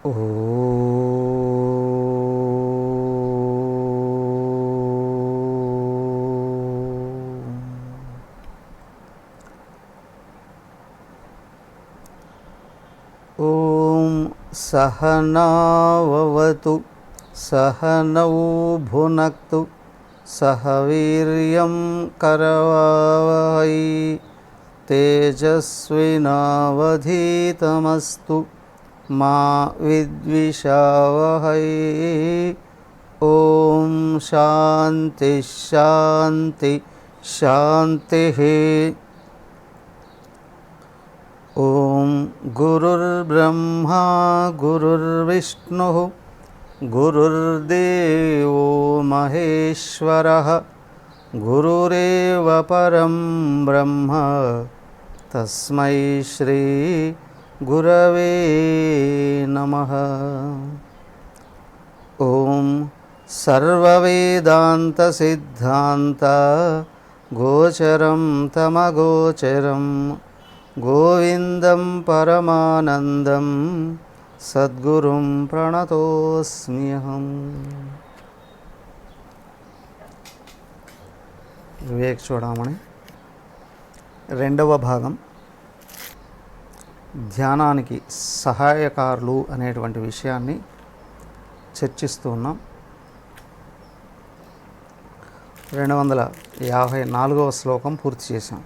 ఓం సహనావవతు సహనౌ భునక్తు సహ వీర్యం కరవావహై తేజస్వినావధీతమస్తు మా విద్విషావహై. ఓం శాంతి శాంతి శాంతి. ఓం గురుర్బ్రహ్మా గురుర్విష్ణుః గురుర్దేవో మహేశ్వరః గురురేవ పరం బ్రహ్మ తస్మై శ్రీ గురవే నమః. ఓం సర్వవేదాంత సిద్ధాంత గోచరం తమగోచరం గోవిందం పరమానందం సద్గురుం ప్రణతోస్మ్యహం. వివేక చూడమని రెండవ భాగం, ధ్యానానికి సహాయకారులు అనేటువంటి విషయాన్ని చర్చిస్తూ ఉన్నాం. 254వ శ్లోకం పూర్తి చేశాం.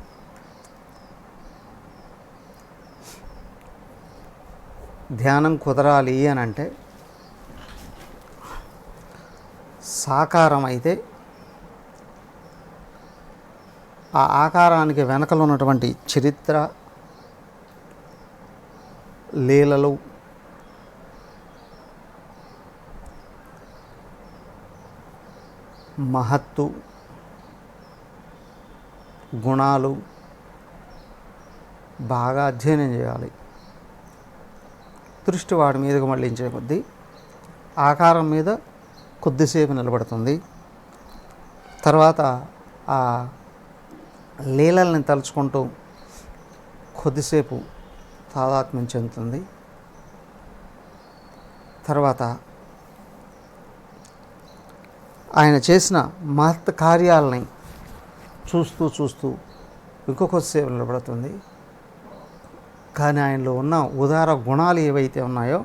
ధ్యానం కుదరాలి అని అంటే సాకారం అయితే ఆ ఆకారానికి వెనకలు ఉన్నటువంటి చరిత్ర, లీలలు, మహత్తు, గుణాలు బాగా అధ్యయనం చేయాలి. దృష్టి వాడి మీదకు మళ్ళించే కొద్దీ ఆకారం మీద కొద్దిసేపు నిలబడుతుంది. తర్వాత ఆ లీలల్ని తలుచుకుంటూ కొద్దిసేపు తాదాత్మ్యం చెందుతుంది. తర్వాత ఆయన చేసిన మహత్ కార్యాలని చూస్తూ చూస్తూ ఇంకో కొద్దిసేపు నిలబడుతుంది. కానీ ఆయనలో ఉన్న ఉదార గుణాలు ఏవైతే ఉన్నాయో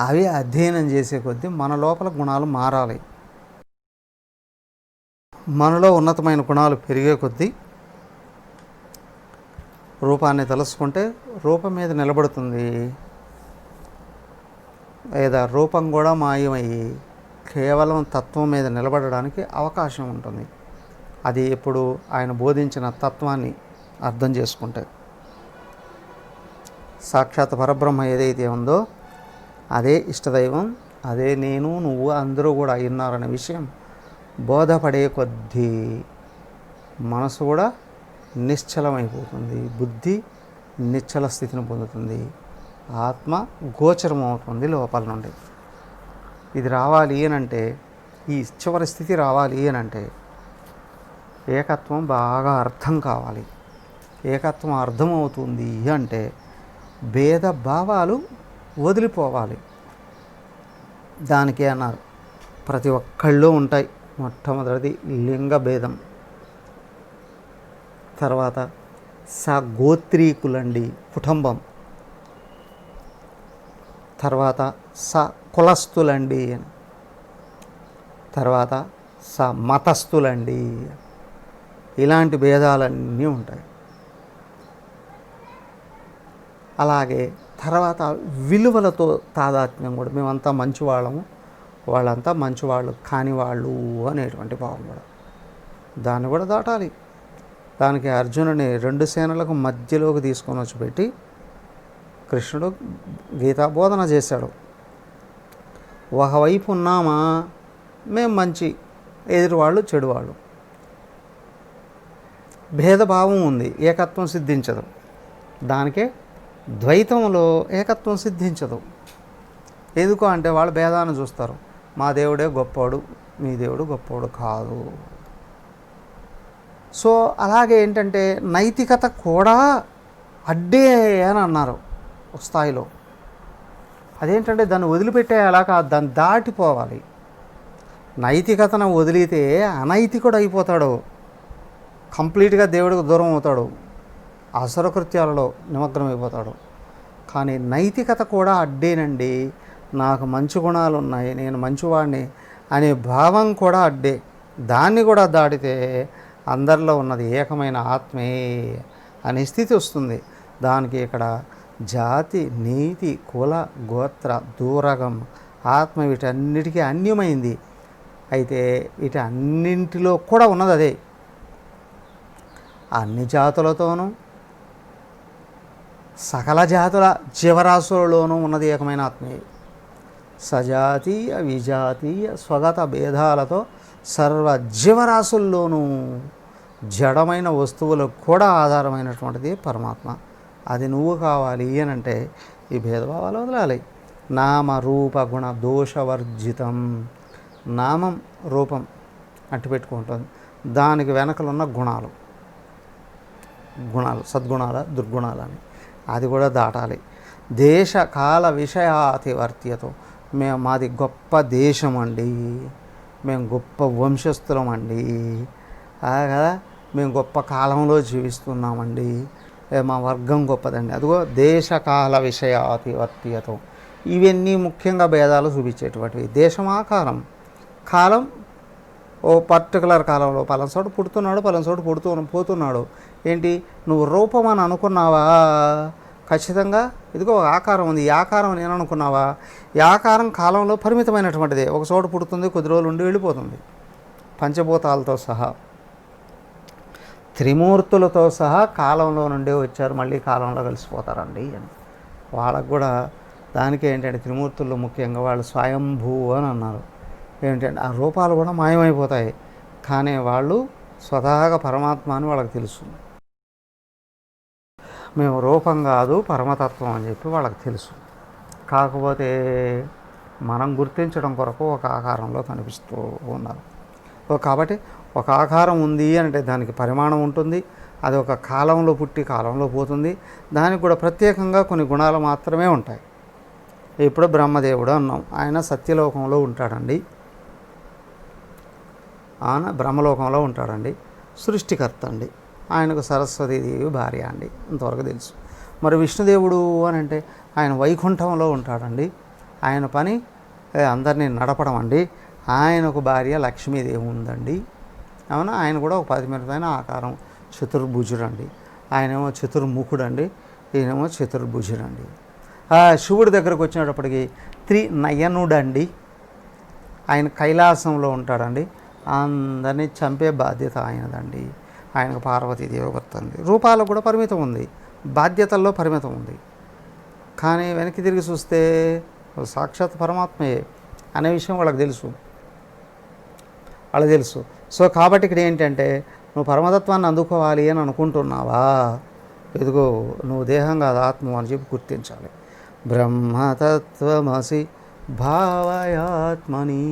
అవి అధ్యయనం చేసే కొద్దీ మన లోపల గుణాలు మారాలి. మనలో ఉన్నతమైన గుణాలు పెరిగే కొద్దీ రూపాన్ని తలుసుకుంటే రూపం మీద నిలబడుతుంది, లేదా రూపం కూడా మాయమయ్యి కేవలం తత్వం మీద నిలబడడానికి అవకాశం ఉంటుంది. అది ఎప్పుడు ఆయన బోధించిన తత్వాన్ని అర్థం చేసుకుంటే. సాక్షాత్ పరబ్రహ్మ ఏదైతే ఉందో అదే ఇష్టదైవం, అదే నేను, నువ్వు, అందరూ కూడా ఉన్నారనే విషయం బోధపడే కొద్దీ మనసు కూడా నిశ్చలమైపోతుంది, బుద్ధి నిశ్చల స్థితిని పొందుతుంది, ఆత్మ గోచరం అవుతుంది లోపల నుండి. ఇది రావాలి అనంటే, ఈ చివరి స్థితి రావాలి అనంటే ఏకత్వం బాగా అర్థం కావాలి. ఏకత్వం అర్థమవుతుంది అంటే భేద భావాలు వదిలిపోవాలి. దానికే అన్నారు ప్రతి ఒక్కళ్ళు ఉంటాయి. మొట్టమొదటిది లింగ భేదం, తర్వాత గోత్రీకులండి కుటుంబం, తర్వాత కులస్తులండి, తర్వాత మతస్థులండి. ఇలాంటి భేదాలన్నీ ఉంటాయి. అలాగే తర్వాత విలువలతో తాదాత్మ్యం కూడా, మేమంతా మంచివాళ్ళము, వాళ్ళంతా మంచివాళ్ళు కాని వాళ్ళు అనేటువంటి భావం కూడా, దాన్ని కూడా దాటాలి. దానికి అర్జునుని 2 సేనలకు మధ్యలోకి తీసుకొని వచ్చి పెట్టి కృష్ణుడు గీతా బోధన చేశాడు. ఒకవైపు ఉన్నామా మేము మంచి, ఎదురువాళ్ళు చెడువాళ్ళు, భేదభావం ఉంది, ఏకత్వం సిద్ధించదు. దానికే ద్వైతంలో ఏకత్వం సిద్ధించదు. ఎందుకు అంటే వాళ్ళు భేదాన్ని చూస్తారు. మా దేవుడే గొప్పవాడు, మీ దేవుడు గొప్పవాడు కాదు. సో అలాగే ఏంటంటే నైతికత కూడా అడ్డే అని అన్నారు ఒక స్థాయిలో. అదేంటంటే దాన్ని వదిలిపెట్టేయాలా కాదు, దాన్ని దాటిపోవాలి. నైతికతను వదిలితే అనైతికుడు అయిపోతాడు, కంప్లీట్గా దేవుడికి దూరం అవుతాడు, అసరకృత్యాలలో నిమగ్నమైపోతాడు. కానీ నైతికత కూడా అడ్డేనండి. నాకు మంచి గుణాలు ఉన్నాయి, నేను మంచివాడిని అనే భావం కూడా అడ్డే. దాన్ని కూడా దాటితే అందరిలో ఉన్నది ఏకమైన ఆత్మే అనే స్థితి వస్తుంది. దానికి ఇక్కడ జాతి, నీతి, కుల, గోత్ర, దూరగం, ఆత్మ వీటన్నిటికీ అన్యమైంది. అయితే వీటన్నింటిలో కూడా ఉన్నది అదే. అన్ని జాతులతోనూ సకల జాతుల జీవరాశులలోనూ ఉన్నది ఏకమైన ఆత్మే. సజాతీయ, విజాతీయ, స్వగత భేదాలతో సర్వ జీవరాశుల్లోనూ జడమైన వస్తువులకు కూడా ఆధారమైనటువంటిది పరమాత్మ. అది నువ్వు కావాలి అని అంటే ఈ భేదభావాలు వదలాలి. నామ రూప గుణ దోషవర్జితం. నామం రూపం అట్టు పెట్టుకుంటుంది, దానికి వెనకలున్న గుణాలు సద్గుణాల దుర్గుణాలని అది కూడా దాటాలి. దేశ కాల విషయాతివర్త్యతో మాది గొప్ప దేశం అండి, మేము గొప్ప వంశస్థులం అండి, కదా మేము గొప్ప కాలంలో జీవిస్తున్నామండి, మా వర్గం గొప్పదండి. అదిగో దేశకాల విషయాతివర్త్యతో. ఇవన్నీ ముఖ్యంగా భేదాలు చూపించేటువంటివి. దేశం ఆకారం, కాలం ఓ పర్టికులర్ కాలంలో పలానా పుడుతున్నాడు, పలానా పోతున్నాడు. ఏంటి నువ్వు రూపం అని అనుకున్నావా? ఖచ్చితంగా ఇదిగో ఆకారం ఉంది, ఈ ఆకారం నేను అనుకున్నావా? ఈ ఆకారం కాలంలో పరిమితమైనటువంటిదే. ఒక చోట పుడుతుంది, కొద్ది రోజులు ఉండి వెళ్ళిపోతుంది. పంచభూతాలతో సహా, త్రిమూర్తులతో సహా కాలంలో నుండే వచ్చారు, మళ్ళీ కాలంలో కలిసిపోతారండి అని. వాళ్ళకు కూడా దానికి ఏంటంటే త్రిమూర్తుల్లో ముఖ్యంగా వాళ్ళు స్వయంభూ అని అన్నారు. ఏంటంటే ఆ రూపాలు కూడా మాయమైపోతాయి, కానీ వాళ్ళు స్వతహాగా పరమాత్మ అని వాళ్ళకి తెలుసు. మేము రూపం కాదు పరమతత్వం అని చెప్పి వాళ్ళకి తెలుసు. కాకపోతే మనం గుర్తించడం కొరకు ఒక ఆకారంలో కనిపిస్తూ ఉన్నారు. కాబట్టి ఒక ఆకారం ఉంది అంటే దానికి పరిమాణం ఉంటుంది, అది ఒక కాలంలో పుట్టి కాలంలో పోతుంది. దానికి కూడా ప్రత్యేకంగా కొన్ని గుణాలు మాత్రమే ఉంటాయి. ఇప్పుడు బ్రహ్మదేవుడు అన్నాం, ఆయన సత్యలోకంలో ఉంటాడండి, ఆయన బ్రహ్మలోకంలో ఉంటాడండి, సృష్టికర్త అండి. ఆయనకు సరస్వతీదేవి భార్య అండి, ఇంతవరకు తెలుసు. మరి విష్ణుదేవుడు అని అంటే ఆయన వైకుంఠంలో ఉంటాడండి, ఆయన పని అందరినీ నడపడం అండి. ఆయనకు భార్య లక్ష్మీదేవి ఉందండి, అవునా. ఆయన కూడా ఒక పరిమితమైన ఆకారం, చతుర్భుజుడండి. ఆయనేమో చతుర్ముఖుడండి, ఈయనేమో చతుర్భుజుడండి. శివుడి దగ్గరకు వచ్చినప్పటికీ త్రినయనుడండి. ఆయన కైలాసంలో ఉంటాడండి, అందరినీ చంపే బాధ్యత ఆయనదండి. ఆయనకు పార్వతీదేవి వస్తుంది. రూపాలకు కూడా పరిమితం ఉంది, బాధ్యతల్లో పరిమితం ఉంది. కానీ వెనక్కి తిరిగి చూస్తే సాక్షాత్ పరమాత్మయే అనే విషయం వాళ్ళకి తెలుసు. సో కాబట్టి ఇక్కడ ఏంటంటే నువ్వు పరమతత్వాన్ని అందుకోవాలి అని అనుకుంటున్నావా, ఎదుగో నువ్వు దేహం కాదు ఆత్మ అని చెప్పి గుర్తించాలి. బ్రహ్మతత్వమసి భావయాత్మని.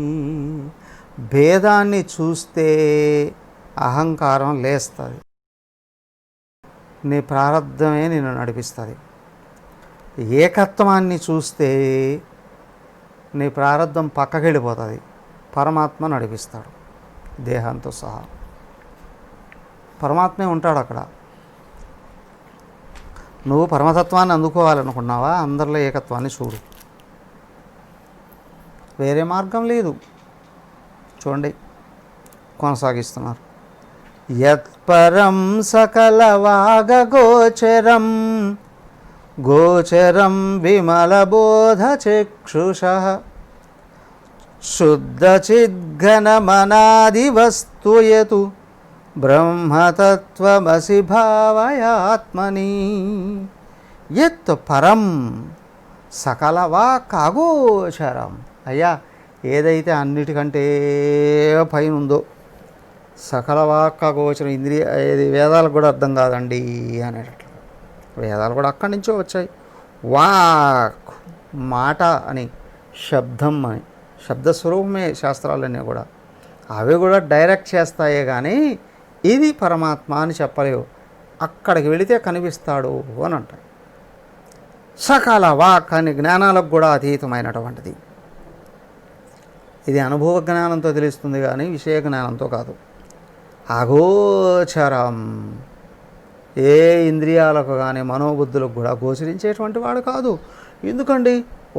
భేదాన్ని చూస్తే అహంకారం లేస్తుంది, నీ ప్రారంధమే నిన్ను నడిపిస్తుంది. ఏకత్వాన్ని చూస్తే నీ ప్రారంధం పక్కకి వెళ్ళిపోతుంది, పరమాత్మ నడిపిస్తాడు దేహంతో సహా. పరమాత్మే ఉంటాడు అక్కడ. నువ్వు పరమతత్వాన్ని అందుకోవాలనుకున్నావా, అందరిలో ఏకత్వాన్ని చూడు, వేరే మార్గం లేదు. చూడండి కొనసాగిస్తున్నారు. యత్పరం సకల వాగగోచరం గోచరం విమలబోధ చక్షుషః శుద్ధచిద్ఘనమనాది వస్తుయతు బ్రహ్మతత్వమసి భావయాత్మని. యత్ పరం సకల వాక్ అగోచరం. అయ్యా ఏదైతే అన్నిటికంటే పైన ఉందో సకల వాక్ అగోచరం, ఇంద్రియ ఏది వేదాలకు కూడా అర్థం కాదండి అనేటట్లు. వేదాలు కూడా అక్కడి నుంచో వచ్చాయి. వాక్ మాట అని, శబ్దం అని, శబ్దస్వరూపమే శాస్త్రాలన్నీ కూడా. అవి కూడా డైరెక్ట్ చేస్తాయే కానీ ఇది పరమాత్మ అని చెప్పలేవు. అక్కడికి వెళితే కనిపిస్తాడు అని అంటాయి. సకల వాక్ అని జ్ఞానాలకు కూడా అతీతమైనటువంటిది. ఇది అనుభవ జ్ఞానంతో తెలుస్తుంది కానీ విషయ జ్ఞానంతో కాదు. అగోచరం, ఏ ఇంద్రియాలకు కానీ మనోబుద్ధులకు కూడా గోచరించేటువంటి వాడు కాదు. ఎందుకండి?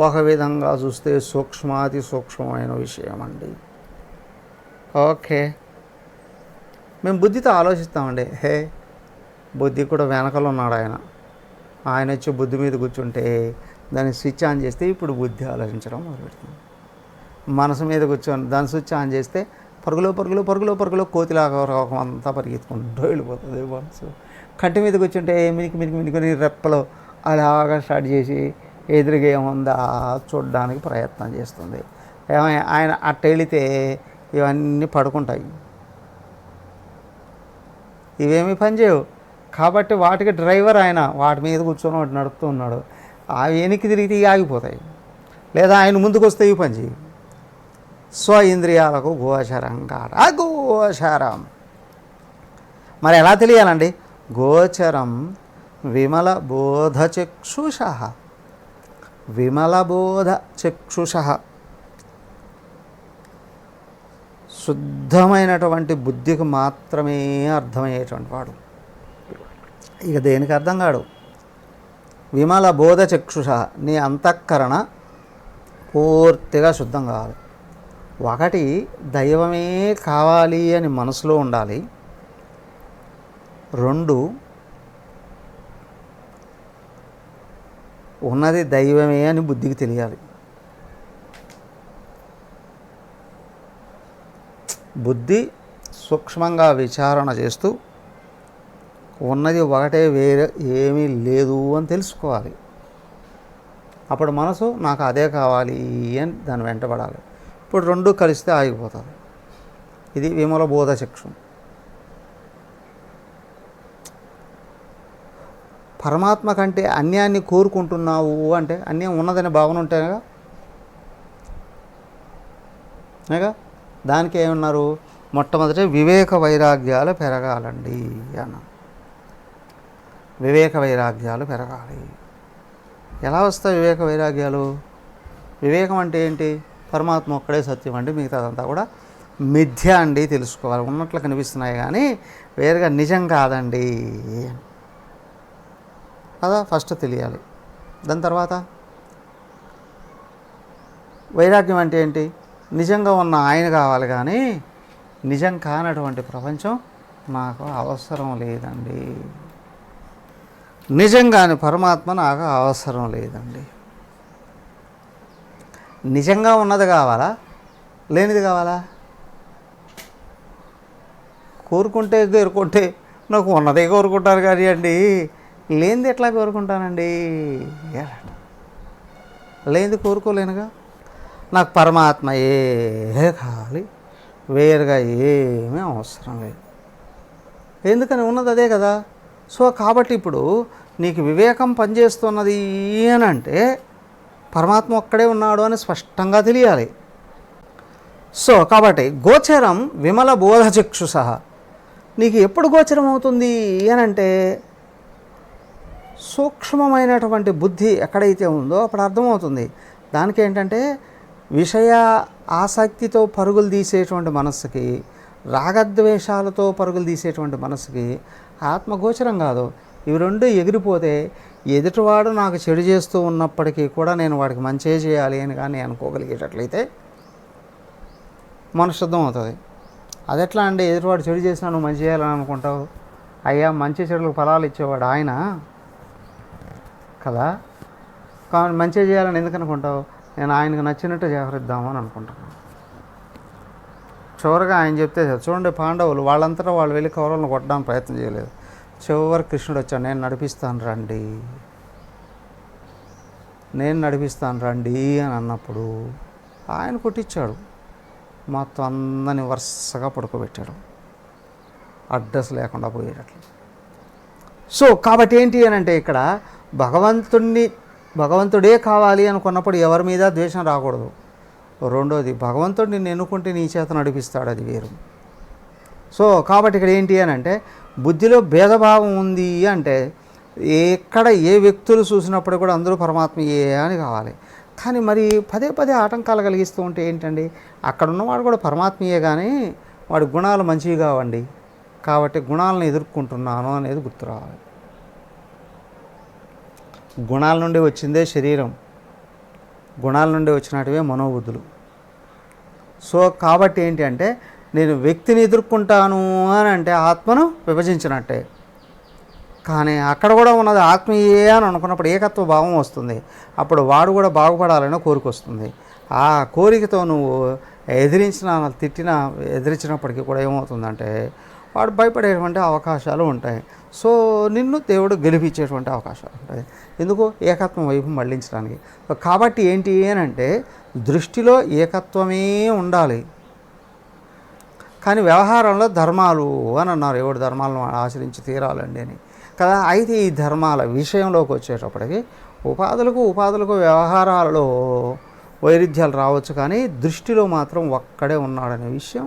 ఒక విధంగా చూస్తే సూక్ష్మాతి సూక్ష్మమైన విషయం అండి. ఓకే, మేము బుద్ధితో ఆలోచిస్తామండి. బుద్ధి కూడా వెనకలో ఉన్నాడు ఆయన వచ్చి బుద్ధి మీద కూర్చుంటే దాన్ని స్విచ్ ఆన్ చేస్తే ఇప్పుడు బుద్ధి ఆలోచించడం మొదలుపెడుతుంది. మనసు మీద కూర్చొని దాన్ని స్విచ్ ఆన్ చేస్తే పరుగులో కోతిలాగా రోగం అంతా పరిగెత్తుకుంటూ వెళ్ళిపోతుంది మనసు. కంటి మీద కూర్చుంటే మినికి రెప్పలో అలాగా స్టార్ట్ చేసి ఎదురుగా ఏముందా చూడడానికి ప్రయత్నం చేస్తుంది. ఆయన అట్ట వెళితే ఇవన్నీ పడుకుంటాయి, ఇవేమీ పనిచేయవు. కాబట్టి వాటికి డ్రైవర్ ఆయన వాటి మీద కూర్చొని వాటి నడుపుతూ ఉన్నాడు. అవి వెనక్కి తిరిగితే ఆగిపోతాయి, లేదా ఆయన ముందుకు వస్తే ఇవి పనిచేయి. స్వ ఇంద్రియాలకు గోచరంగా అగోచరం. మరి ఎలా తెలియాలండి? గోచరం విమల బోధ చక్షుష. విమల బోధ చక్షుష, శుద్ధమైనటువంటి బుద్ధికి మాత్రమే అర్థమయ్యేటువంటి వాడు. ఇక దేనికి అర్థం కాడు. విమల బోధ చక్షుష, నీ అంతఃకరణ పూర్తిగా శుద్ధం కావాలి. ఒకటి, దైవమే కావాలి అని మనసులో ఉండాలి. 2, ఉన్నది దైవమే అని బుద్ధికి తెలియాలి. బుద్ధి సూక్ష్మంగా విచారణ చేస్తూ ఉన్నది ఒకటే, వేరే ఏమీ లేదు అని తెలుసుకోవాలి. అప్పుడు మనసు నాకు అదే కావాలి అని దాని వెంటబడాలి. ఇప్పుడు 2 కలిస్తే ఆగిపోతుంది. ఇది విమల బోధ చక్షు. పరమాత్మ కంటే అన్యాన్ని కోరుకుంటున్నావు అంటే అన్యం ఉన్నదనే భావన ఉంటేనేగా. దానికి ఏమన్నారు? మొట్టమొదటి వివేక వైరాగ్యాలు పెరగాలండి అన్న. వివేక వైరాగ్యాలు పెరగాలి. ఎలా వస్తాయి వివేక వైరాగ్యాలు? వివేకం అంటే ఏంటి? పరమాత్మ ఒక్కడే సత్యం అండి, మిగతాదంతా కూడా మిథ్య అండి తెలుసుకోవాలి. ఉన్నట్లు కనిపిస్తున్నాయి కానీ వేరుగా నిజం కాదండి కదా ఫస్ట్ తెలియాలి. దాని తర్వాత వైరాగ్యం అంటే ఏంటి? నిజంగా ఉన్న ఆయన కావాలి కానీ నిజం కానటువంటి ప్రపంచం నాకు అవసరం లేదండి. నిజంగాని పరమాత్మ నాకు అవసరం లేదండి. నిజంగా ఉన్నది కావాలా, లేనిది కావాలా? కోరుకుంటే నాకు ఉన్నదే కోరుకుంటారు కానీ అండి, లేనిది ఎట్లా కోరుకుంటానండి? లేనిది కోరుకోలేనుగా. నాకు పరమాత్మ కావాలి, వేరుగా ఏమీ అవసరం లేదు. ఎందుకని ఉన్నది అదే కదా. సో కాబట్టి ఇప్పుడు నీకు వివేకం పనిచేస్తున్నది అని అంటే పరమాత్మ ఒక్కడే ఉన్నాడు అని స్పష్టంగా తెలియాలి. సో కాబట్టి గోచరం విమల బోధ చక్షుష. నీకు ఎప్పుడు గోచరం అవుతుంది అని అంటే సూక్ష్మమైనటువంటి బుద్ధి ఎక్కడైతే ఉందో అప్పుడు అర్థమవుతుంది. దానికి ఏంటంటే విషయ ఆసక్తితో పరుగులు తీసేటువంటి మనస్సుకి, రాగద్వేషాలతో పరుగులు తీసేటువంటి మనస్సుకి ఆత్మగోచరం కాదు. ఇవి 2 ఎగిరిపోతే ఎదుటివాడు నాకు చెడు చేస్తూ ఉన్నప్పటికీ కూడా నేను వాడికి మంచి చేయాలి అని కానీ అనుకోగలిగేటట్లయితే మనశుద్ధం అవుతుంది. అది ఎట్లా అండి? ఎదుటివాడు చెడు చేసినా నువ్వు మంచి చేయాలని అనుకుంటావు? అయ్యా, మంచి చెడులకు ఫలాలు ఇచ్చేవాడు ఆయన కదా. కానీ మంచి చేయాలని ఎందుకు అనుకుంటావు? నేను ఆయనకు నచ్చినట్టు వ్యవహరిద్దామని అనుకుంటున్నాను. చివరిగా ఆయన చెప్తే చూడండి, పాండవులు వాళ్ళంతటా వాళ్ళు వెళ్ళి కౌరవులను కొట్టడానికి ప్రయత్నం చేయలేదు. చివరి కృష్ణుడు వచ్చాడు, నేను నడిపిస్తాను రండి అని అన్నప్పుడు ఆయన కొట్టించాడు. మొత్తం అందరిని వరుసగా పడుకోబెట్టాడు, అడ్రస్ లేకుండా పోయేటట్లు. సో కాబట్టి ఏంటి అని అంటే ఇక్కడ భగవంతుడే కావాలి అనుకున్నప్పుడు ఎవరి మీద ద్వేషం రాకూడదు. రెండోది, భగవంతుడు నిన్ను ఎన్నుకుంటే నీ చేత నడిపిస్తాడు, అది వేరు. సో కాబట్టి ఇక్కడ ఏంటి అని అంటే బుద్ధిలో భేదభావం ఉంది అంటే ఎక్కడ ఏ వ్యక్తులు చూసినప్పుడు కూడా అందరూ పరమాత్మయే అని కావాలి. కానీ మరి పదే పదే ఆటంకాలు కలిగిస్తూ ఉంటే ఏంటండి, అక్కడ ఉన్నవాడు కూడా పరమాత్మయే కానీ వాడి గుణాలు మంచివి కావండి. కాబట్టి గుణాలను ఎదుర్కొంటున్నాను అనేది గుర్తు రావాలి. గుణాల నుండి వచ్చిందే శరీరం, గుణాల నుండి వచ్చినటివే మనోబుద్ధులు. సో కాబట్టి ఏంటి అంటే, నేను వ్యక్తిని ఎదుర్కొంటాను అని అంటే ఆత్మను విభజించినట్టే. కానీ అక్కడ కూడా ఉన్నది ఆత్మీయే అని అనుకున్నప్పుడు ఏకత్వ భావం వస్తుంది. అప్పుడు వాడు కూడా బాగుపడాలనే కోరిక వస్తుంది. ఆ కోరికతో నువ్వు ఎదిరించినా తిట్టినా ఎదిరించినప్పటికీ కూడా ఏమవుతుందంటే వాడు భయపడేటువంటి అవకాశాలు ఉంటాయి. సో నిన్ను దేవుడు గెలిపించేటువంటి అవకాశాలు ఉంటాయి. ఎందుకు? ఏకత్వం వైపు మళ్ళించడానికి. కాబట్టి ఏంటి అని అంటే దృష్టిలో ఏకత్వమే ఉండాలి. కానీ వ్యవహారంలో ధర్మాలు అని అన్నారు, 7 ధర్మాలను ఆచరించి తీరాలండి అని కదా. అయితే ఈ ధర్మాల విషయంలోకి వచ్చేటప్పటికి ఉపాధులకు వ్యవహారాలలో వైరుధ్యాలు రావచ్చు, కానీ దృష్టిలో మాత్రం ఒక్కడే ఉన్నాడనే విషయం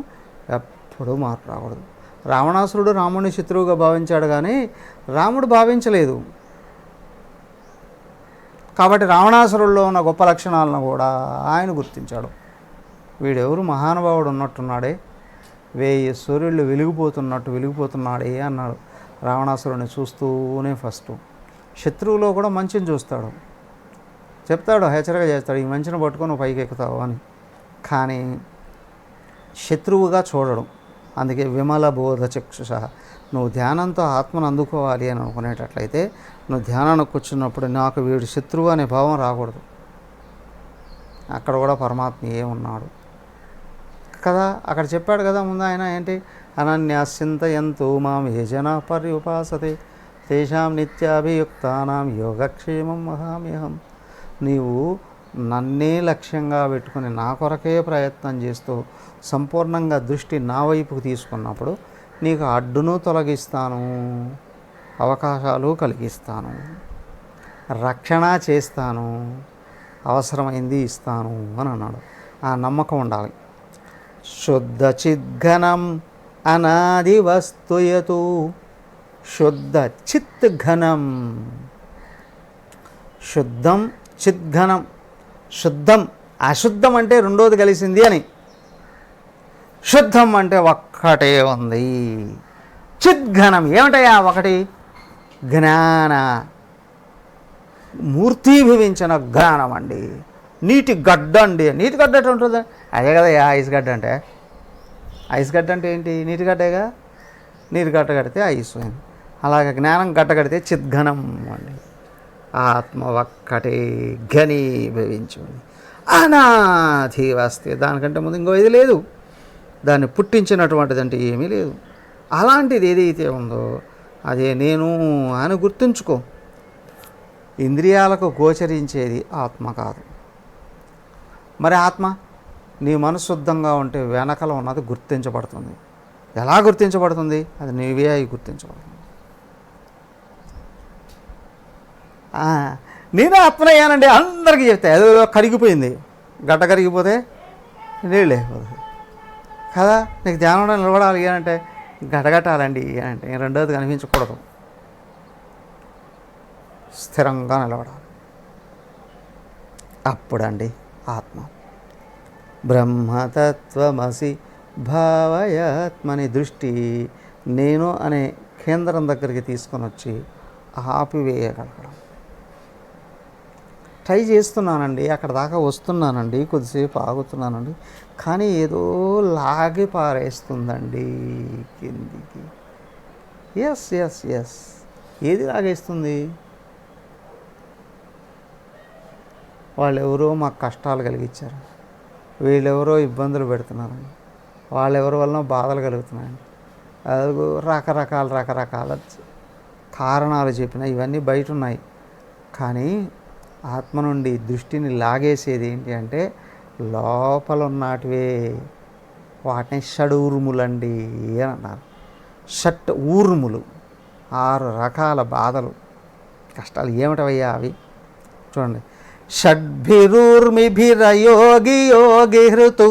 ఎప్పుడూ మార్పు రాకూడదు. రావణాసురుడు రాముడిని శత్రువుగా భావించాడు, కానీ రాముడు భావించలేదు. కాబట్టి రావణాసురుల్లో ఉన్న గొప్ప లక్షణాలను కూడా ఆయన గుర్తించాడు. వీడెవరు మహానుభావుడు ఉన్నట్టున్నాడే, 1000 సూర్యుళ్ళు వెలిగిపోతున్నాడే అన్నాడు. రావణాసురుడిని చూస్తూనే ఫస్ట్ శత్రువులో కూడా మంచిని చూస్తాడు, చెప్తాడు, హెచ్చరిక చేస్తాడు, ఈ మంచిని పట్టుకొని నువ్వు పైకి ఎక్కుతావు అని. కానీ శత్రువుగా చూడడం. అందుకే విమల బోధ చక్షుష, నువ్వు ధ్యానంతో ఆత్మను అందుకోవాలి అని అనుకునేటట్లయితే నువ్వు ధ్యానానికి కూర్చున్నప్పుడు నాకు వీడు శత్రువు అనే భావం రాకూడదు. అక్కడ కూడా పరమాత్మ ఉన్నాడు కదా. అక్కడ చెప్పాడు కదా ముందు ఆయన ఏంటి, అనన్యాశ్చింతయంతో మాం ఏ జనా పర్యుపాసతే తేషాం నిత్యాభియుక్తానాం యోగక్షేమం వహామ్యహం. నీవు నన్నే లక్ష్యంగా పెట్టుకుని నా కొరకే ప్రయత్నం చేస్తూ సంపూర్ణంగా దృష్టి నా వైపుకు తీసుకున్నప్పుడు నీకు అడ్డును తొలగిస్తాను, అవకాశాలు కలిగిస్తాను, రక్షణ చేస్తాను, అవసరమైంది ఇస్తాను అని అన్నాడు. ఆ నమ్మకం ఉండాలి. శుద్ధ చిద్ఘనం అనాది వస్తుయతు, శుద్ధ చిత్ ఘనం, శుద్ధం చిద్ఘనం. శుద్ధం అశుద్ధం అంటే రెండోది కలిసింది అని, శుద్ధం అంటే ఒక్కటే ఉంది. చిద్ఘనం ఏమిటయా ఒకటి? జ్ఞాన మూర్తీభవించిన జ్ఞానం అండి. నీటి గడ్డ అండి. నీటి గడ్డ ఎట్లా ఉంటుంది? అదే కదా ఐస్ గడ్డ అంటే. ఐస్ గడ్డ అంటే ఏంటి? నీటి గడ్డేగా. నీటి గడ్డ కడితే ఐస్ అయింది. అలాగే జ్ఞానం గడ్డ కడితే చిద్ఘనం అండి. ఆత్మ ఒక్కటే ఘనీభవించింది, అనాది వస్తే. దానికంటే ముందు ఇంకో ఇది లేదు, దాన్ని పుట్టించినటువంటిది అంటే ఏమీ లేదు. అలాంటిది ఏదైతే ఉందో అదే నేను అని గుర్తుంచుకో. ఇంద్రియాలకు గోచరించేది ఆత్మ కాదు. మరి ఆత్మ నీ మనసు శుద్ధంగా ఉంటే వెనకల ఉన్నది గుర్తించబడుతుంది. ఎలా గుర్తించబడుతుంది? అది నీవే అయి గుర్తించబడుతుంది. నేనే ఆత్మనయ్యానండి అందరికీ చెప్తే ఏదో కరిగిపోయింది. గడ్డ కరిగిపోతే నీళ్ళు అయిపోతుంది కదా. నీకు ధ్యానంలో నిలబడాలి అంటే గడగట్టాలండి అంటే రెండోది కనిపించకూడదు, స్థిరంగా నిలబడాలి. అప్పుడండి ఆత్మ. బ్రహ్మతత్వమసి భావయాత్మని దృష్టి నేను అనే కేంద్రం దగ్గరికి తీసుకొని వచ్చి ఆపివేయగలగడం. ట్రై చేస్తున్నానండి, అక్కడ దాకా వస్తున్నానండి, కొద్దిసేపు ఆగుతున్నానండి, కానీ ఏదో లాగి పారేస్తుందండి కిందికి. ఎస్ ఎస్ ఎస్ ఏది లాగేస్తుంది? వాళ్ళెవరో మాకు కష్టాలు కలిగించారు, వీళ్ళెవరో ఇబ్బందులు పెడుతున్నారండి, వాళ్ళెవరి వలన బాధలు కలుగుతున్నాయండి. అది రకరకాల కారణాలు చెప్పిన ఇవన్నీ బయట ఉన్నాయి. కానీ ఆత్మ నుండి దృష్టిని లాగేసేది ఏంటి అంటే లోపల ఉన్నటివే. వాటిని షడూర్ములండి అని అన్నారు. షట్ ఊర్ములు, 6 రకాల బాధలు, కష్టాలు. ఏమిటవయ్యా అవి? చూడండి. షడ్భిరూర్మిభిరయోగి యోగి హృతు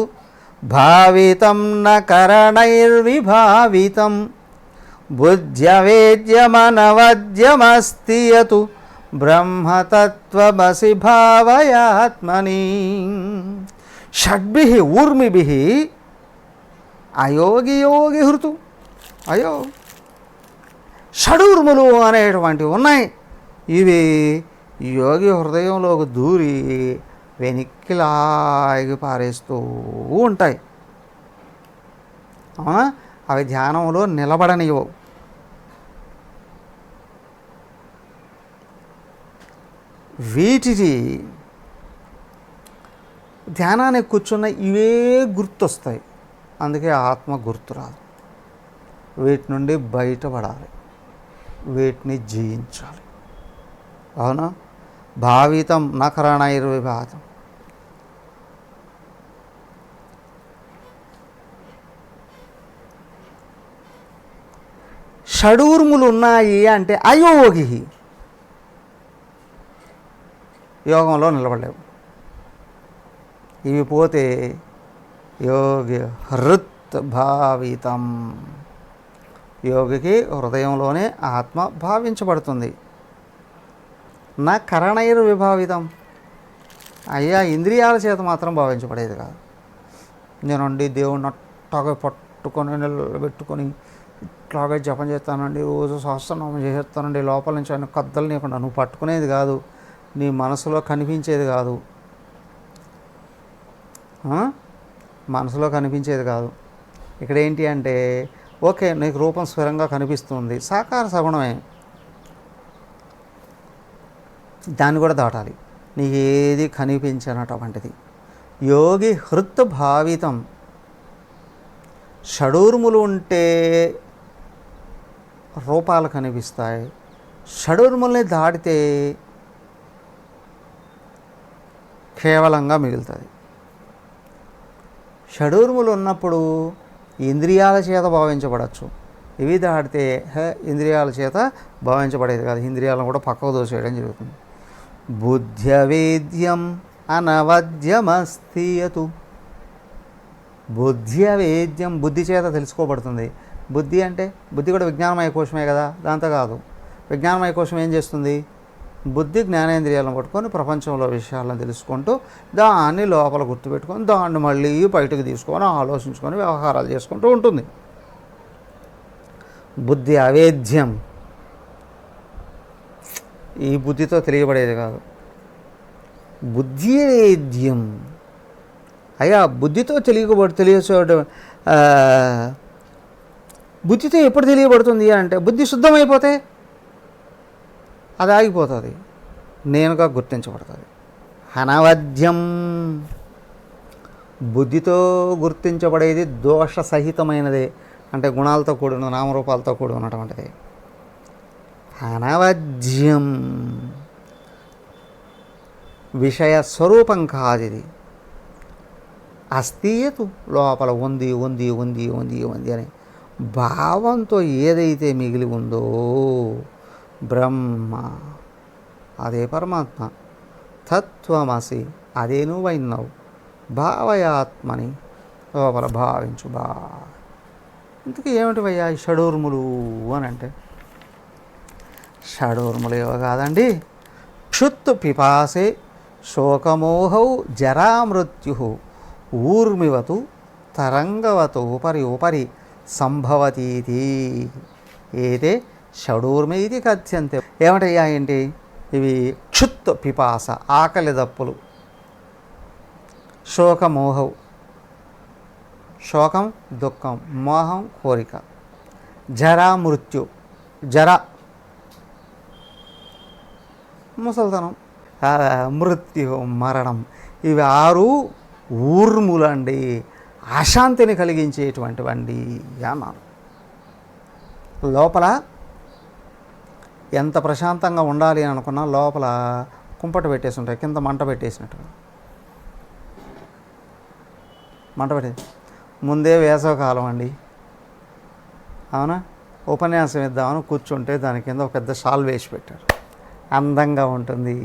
భావితం న కరణైర్విభావితం బుద్ధ్యవేద్యమనవద్యమస్తి యతు బ్రహ్మతత్వమసి భావయాత్మని. షడ్భిః ఊర్మిభిః అయోగి యోగి హృతు. అయో షడూర్ములు అనేటువంటివి ఉన్నాయి. ఇవి యోగి హృదయంలోకి దూరి వెనక్కి లాగి పారేస్తూ ఉంటాయి. అవునా? అవి ధ్యానంలో నిలబడనివ్వవు. వీటికి ధ్యానానికి కూర్చున్న ఇవే గుర్తొస్తాయి. అందుకే ఆత్మ గుర్తురాదు. వీటి నుండి బయటపడాలి, వీటిని జయించాలి. అవునా? భావితం నకరణైర్విభాతం. షడూర్ములు ఉన్నాయి అంటే అయోగి, యోగంలో నిలబడలేవు. ఇవి పోతే యోగి హృత్ భావితం, యోగికి హృదయంలోనే ఆత్మ భావించబడుతుంది. నా కరణైర్ విభావితం, అయ్యా ఇంద్రియాల చేత మాత్రం భావించబడేది కాదు. నేనండి దేవుణ్ణి అట్టాగా పట్టుకొని నిలబెట్టుకొని ఇట్లాగే జపం చేస్తానండి, రోజు సహస్రనామం చేసేస్తానండి, లోపల నుంచి ఆయన కద్దలు నీకుండా నువ్వు పట్టుకునేది కాదు, నీ మనసులో కనిపించేది కాదు, మనసులో కనిపించేది కాదు. ఇక్కడ ఏంటి అంటే ఓకే నీకు రూపం స్వరంగా కనిపిస్తుంది, సాకార సగుణమే, దాన్ని కూడా దాటాలి. నీకు ఏది కనిపించినటువంటిది యోగి హృత్ భావితం. షడూర్ములు ఉంటే రూపాలు కనిపిస్తాయి, షడూర్ముల్ని దాటితే కేవలంగా మిగులుతుంది. షడూర్ములు ఉన్నప్పుడు ఇంద్రియాల చేత భావించబడచ్చు, ఇవి దాటితే ఇంద్రియాల చేత భావించబడేది కాదు, ఇంద్రియాలను కూడా పక్కకు దోసేయడం జరుగుతుంది. బుద్ధ్యవేద్యం అనవద్యమస్తి యతు. బుద్ధ్యవేద్యం, బుద్ధి చేత తెలుసుకోబడుతుంది. బుద్ధి అంటే బుద్ధి కూడా విజ్ఞానమయ కోశమే కదా, దాంతో కాదు. విజ్ఞానమయ కోశం ఏం చేస్తుంది? బుద్ధి జ్ఞానేంద్రియాలను పట్టుకొని ప్రపంచంలో విషయాలను తెలుసుకుంటూ దాన్ని లోపల గుర్తుపెట్టుకొని దాన్ని మళ్ళీ బయటకు తీసుకొని ఆలోచించుకొని వ్యవహారాలు చేసుకుంటూ ఉంటుంది. బుద్ధి అవేద్యం, ఈ బుద్ధితో తెలియబడేది కాదు. బుద్ధి వేద్యం, అయ్యా బుద్ధితో తెలియచోట బుద్ధితో ఎప్పుడు తెలియబడుతుంది అంటే బుద్ధి శుద్ధమైపోతే అది ఆగిపోతుంది, నేనుగా గుర్తించబడుతుంది. అనవద్యం, బుద్ధితో గుర్తించబడేది దోష సహితమైనదే, అంటే గుణాలతో కూడిన నామరూపాలతో కూడి ఉన్నటువంటిది. అనవద్యం, విషయ స్వరూపం కాదు ఇది. అస్థియతు, లోపల ఉంది ఉంది ఉంది ఉంది ఉంది అని భావంతో ఏదైతే మిగిలి ఉందో బ్రహ్మ, అదే పరమాత్మ. తత్వమసి, అదే నువ్వైనావు. భావయాత్మని, లోపల భావించు. ఇంతకీ ఏమిటివయ్యా ఈ షడూర్ములు అని అంటే షడూర్ములు ఏవో కాదండి. క్షుత్ పిపాసే శోకమోహౌ జరామృత్యు ఊర్మివతు తరంగవతు ఉపరి ఉపరి సంభవతీతి ఏదే షడూర్మి ఇది కథ్యంతే. ఏమిటయ్యా ఏంటి ఇవి? క్షుత్ పిపాస, ఆకలి దప్పులు. శోకమోహం, శోకం దుఃఖం, మోహం కోరిక. జరా మృత్యు, జర ముసల్తనం, మృత్యు మరణం. ఇవి 6 ఊర్ములండి, అశాంతిని కలిగించేటువంటివండి అన్నారు. లోపల ఎంత ప్రశాంతంగా ఉండాలి అని అనుకున్నా లోపల కుంపట పెట్టేసి ఉంటాయి, కింద మంట పెట్టేసినట్టుగా. మంట పెట్టేసి ముందే వేసవకాలం అండి, అవునా? ఉపన్యాసం ఇద్దామని కూర్చుంటే దాని కింద ఒక పెద్ద షాల్ వేసి పెట్టారు, అందంగా ఉంటుంది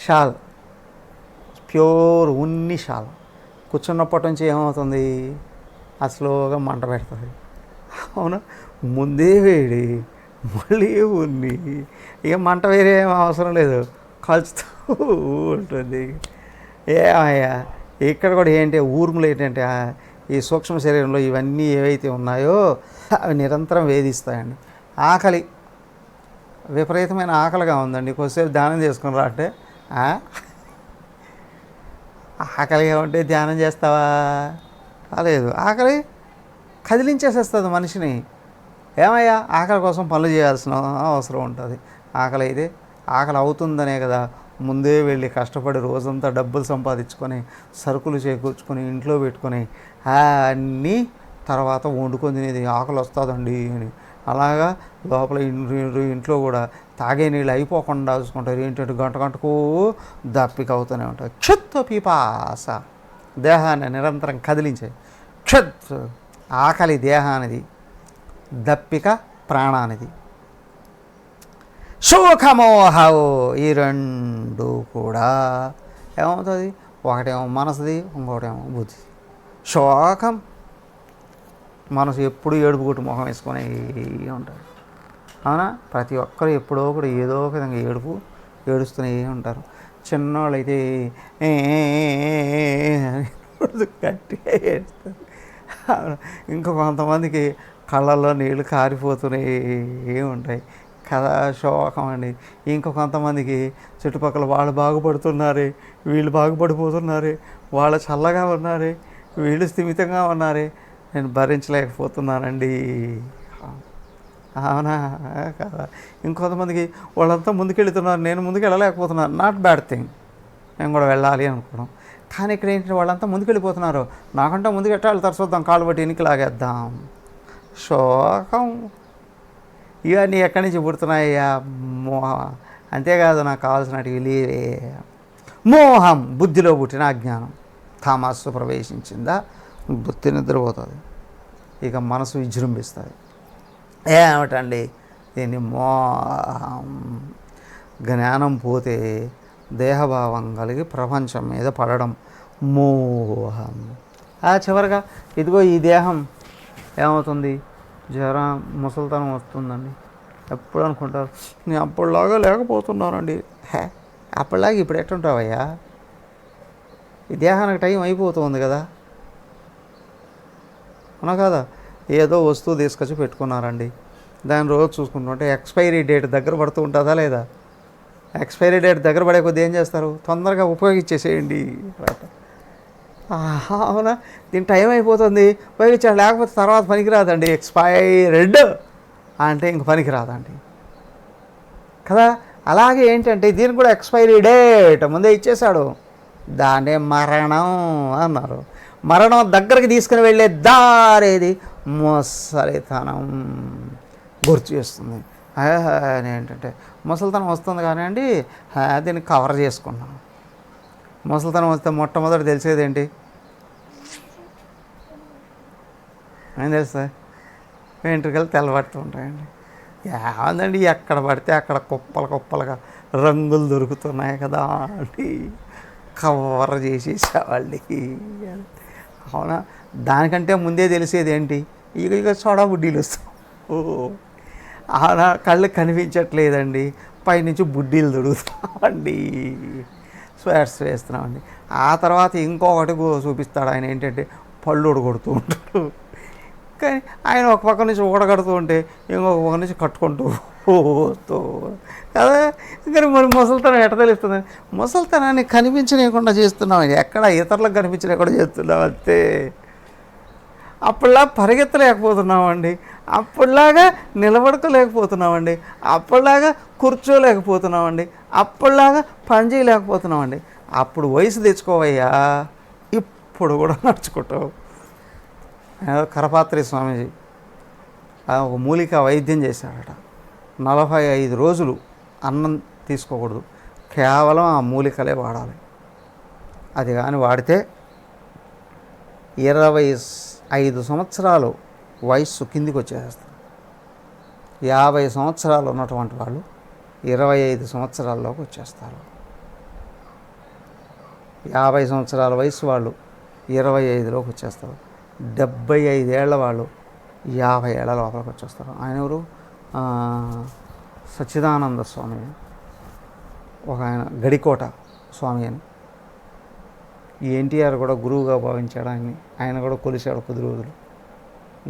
షాల్, ప్యూర్ ఉన్ని షాల్. కూర్చున్నప్పటి నుంచి ఏమవుతుంది? స్లోగా మంట పెడుతుంది, అవునా? ముందే వేడి, మళ్ళీ ఉన్ని, ఏం మంట వేరే ఏం అవసరం లేదు, కాల్చుతూ ఉంటుంది. ఏమయ్యా ఇక్కడ కూడా ఏంటి ఊర్ములు ఏంటంటే ఈ సూక్ష్మ శరీరంలో ఇవన్నీ ఏవైతే ఉన్నాయో అవి నిరంతరం వేధిస్తాయండి. ఆకలి, విపరీతమైన ఆకలిగా ఉందండి, కొద్దిసేపు ధ్యానం చేసుకుని రా అంటే ఆకలిగా ఉంటే ధ్యానం చేస్తావా? లేదు, ఆకలి కదిలించేసేస్తుంది మనిషిని. ఏమయ్యా ఆకలి కోసం పనులు చేయాల్సిన అవసరం ఉంటుంది. ఆకలి అయితే ఆకలి అవుతుందనే కదా ముందే వెళ్ళి కష్టపడి రోజంతా డబ్బులు సంపాదించుకొని సరుకులు చేకూర్చుకొని ఇంట్లో పెట్టుకొని అన్నీ తర్వాత వండుకొని తినేది. ఆకలి వస్తుందండి అని అలాగా లోపల ఇంట్లో కూడా తాగే నీళ్ళు అయిపోకుండా చూసుకుంటారు. ఏంటంటే గంట గంటకు దప్పిక అవుతూనే ఉంటాయి. క్షుత్ పిపాస దేహాన్ని నిరంతరం కదిలించే క్షుత్ ఆకలి దేహానిది, దప్పిక ప్రాణానిది. శోకమోహవు ఈ రెండు కూడా ఏమవుతుంది? ఒకటేమో మనసుది, ఇంకోటేమో బుద్ధి. శోకం మనసు ఎప్పుడు ఏడుపు కొట్టు మొహం వేసుకొని ఉంటారు. అవునా? ప్రతి ఒక్కరు ఎప్పుడో కూడా ఏదో ఒక విధంగా ఏడుస్తూనే ఉంటారు. చిన్నవాళ్ళు అయితే గట్టిగా ఏడుస్తారు. ఇంకా కొంతమందికి కళ్ళల్లో నీళ్ళు కారిపోతూనే ఉంటాయి కదా, శోకం అండి. ఇంకా కొంతమందికి చుట్టుపక్కల వాళ్ళు బాగుపడుతున్నారే, వీళ్ళు బాగుపడిపోతున్నారే, వాళ్ళు చల్లగా ఉన్నారే, వీళ్ళు స్థిమితంగా ఉన్నారే, నేను భరించలేకపోతున్నానండి. అవునా కదా? ఇంకొంతమందికి వాళ్ళంతా ముందుకెళ్తున్నారు, నేను ముందుకు వెళ్ళలేకపోతున్నాను. నాట్ బ్యాడ్ థింగ్, నేను కూడా వెళ్ళాలి అనుకోవడం. కానీ ఇక్కడ ఏంటంటే వాళ్ళంతా ముందుకెళ్ళిపోతున్నారు, నాకంటే ముందుకు ఎట్లా వెళ్తారు చూద్దాం, కాళ్ళు బట్టి ఎన్నికి లాగేద్దాం. శోకం ఇవన్నీ ఎక్కడి నుంచి పుడుతున్నాయ్యా? మోహం. అంతేకాదు నాకు కావాల్సినవి లేవే. మోహం బుద్ధిలో పుట్టిన అజ్ఞానం. తామస్సు ప్రవేశించిందా బుద్ధి నిద్రపోతుంది, ఇక మనసు విజృంభిస్తుంది. ఏమిటండి దీన్ని మోహం. జ్ఞానం పోతే దేహభావం కలిగి ప్రపంచం మీద పడడం మోహం. చివరిగా ఇదిగో ఈ దేహం ఏమవుతుంది? జ్వరం, ముసలితనం వస్తుందండి. ఎప్పుడు అనుకుంటారు నేను అప్పటిలాగా లేకపోతున్నానండి. అప్పటిలాగా ఇప్పుడు ఎట్టుంటావయ్యా? ఈ దేహానికి టైం అయిపోతుంది కదా, అవునా కదా? ఏదో వస్తువు తీసుకొచ్చి పెట్టుకున్నారండి, దాని రోజు చూసుకుంటుంటే ఎక్స్పైరీ డేట్ దగ్గర పడుతూ ఉంటుందా లేదా? ఎక్స్పైరీ డేట్ దగ్గర పడే కొద్ది ఏం చేస్తారు? తొందరగా ఉపయోగించేసేయండి. అవునా? దీని టైం అయిపోతుంది ఉపయోగించాలి, లేకపోతే తర్వాత పనికిరాదండి. ఎక్స్పైర్డ్ అంటే ఇంక పనికిరాదండి కదా. అలాగే ఏంటంటే దీనికి కూడా ఎక్స్పైరీ డేట్ ముందే ఇచ్చేశాడు, దాన్నే మరణం అన్నారు. మరణం దగ్గరికి తీసుకుని వెళ్ళే దారేది? ముసలితనం గుర్తు చేస్తుంది. ఏంటంటే ముసలితనం వస్తుంది కానీ అండి దీన్ని కవర్ చేసుకున్నాం. ముసలితనం వస్తే మొట్టమొదటి తెలిసేది ఏంటి? ఏం తెలుస్తుంది? వెంట్రుకలు తెల్లబడుతూ ఉంటాయండి. ఏమందండి ఎక్కడ పడితే అక్కడ కుప్పలుగా రంగులు దొరుకుతున్నాయి కదా అండి, కవర్ చేసేసేవాళ్ళి. అవునా? దానికంటే ముందే తెలిసేది ఏంటి? ఇక సోడా బుడ్డీలు వస్తాం. అవునా? కళ్ళు కనిపించట్లేదండి, పైనుంచి బుడ్డీలు దొరుకుతామండి, స్వేట్స్ వేస్తున్నామండి. ఆ తర్వాత ఇంకొకటి చూపిస్తాడు ఆయన, ఏంటంటే పళ్ళు ఉడగొడుతూ ఉంటాడు. కానీ ఆయన ఒక పక్క నుంచి ఊడగడుతూ ఉంటే ఇంకొక పక్క నుంచి కట్టుకుంటూ పోతూ కదా. కానీ మరి ముసలితనం ఎట్ట తెలుస్తుంది? ముసలితనాన్ని కనిపించలేకుండా చేస్తున్నాం, ఎక్కడ ఇతరులకు కనిపించలేకుండా చేస్తున్నాం అంతే. అప్పుడులా పరిగెత్తలేకపోతున్నామండి, అప్పుడులాగా నిలబడకలేకపోతున్నామండి, అప్పుడులాగా కూర్చోలేకపోతున్నామండి, అప్పుడులాగా పని చేయలేకపోతున్నామండి. అప్పుడు వయసు తెచ్చుకోవయ్యా, ఇప్పుడు కూడా నడుచుకుంటావు. కరపాత్రి స్వామీజీ ఒక మూలిక వైద్యం చేశాడట. 45 రోజులు అన్నం తీసుకోకూడదు, కేవలం ఆ మూలికలే వాడాలి. అది కానీ వాడితే 25 సంవత్సరాలు వయస్సు కిందికి వచ్చేస్తారు. 50 సంవత్సరాలు ఉన్నటువంటి వాళ్ళు 25 సంవత్సరాల్లోకి వచ్చేస్తారు. 50 సంవత్సరాల వయసు వాళ్ళు 25లోకి వచ్చేస్తారు. 75 ఏళ్ల వాళ్ళు 50 ఏళ్ల లోపలికి వచ్చేస్తారు. ఆయన ఎవరు? ఆ, సచ్చిదానంద స్వామి, ఒక ఆయన గడికోట స్వామి అని. ఎన్టీఆర్ కూడా గురువుగా భావించాడు ఆయన్ని. ఆయన కూడా కొలిశాడు 10 రోజులు.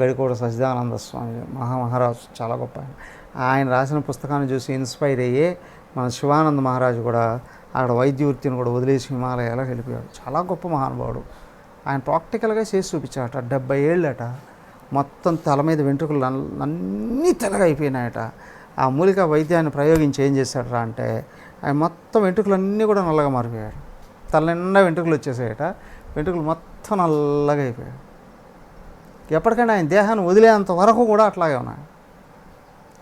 గడికోట సచ్చిదానంద స్వామి మహారాజు, చాలా గొప్ప ఆయన. ఆయన రాసిన పుస్తకాన్ని చూసి ఇన్స్పైర్ అయ్యే మన శివానంద మహారాజు కూడా అక్కడ వైద్య వృత్తిని కూడా వదిలేసి హిమాలయాలకు వెళ్ళిపోయాడు. చాలా గొప్ప మహానుభావుడు. ఆయన ప్రాక్టికల్గా చేసి చూపించాడట. 70 ఏళ్ళట, మొత్తం తల మీద వెంట్రుకలు అన్నీ తెల్లగా అయిపోయినాయట. ఆ మూలిక వైద్యాన్ని ప్రయోగించి ఏం చేశాడరా అంటే, ఆయన మొత్తం వెంట్రుకలు అన్నీ కూడా నల్లగా మారిపోయాడు. తల నిండా వెంట్రుకలు వచ్చేసాయట, వెంట్రుకలు మొత్తం నల్లగా అయిపోయాడు. ఎప్పటికైనా ఆయన దేహాన్ని వదిలేంత వరకు కూడా అట్లాగే ఉన్నాయి.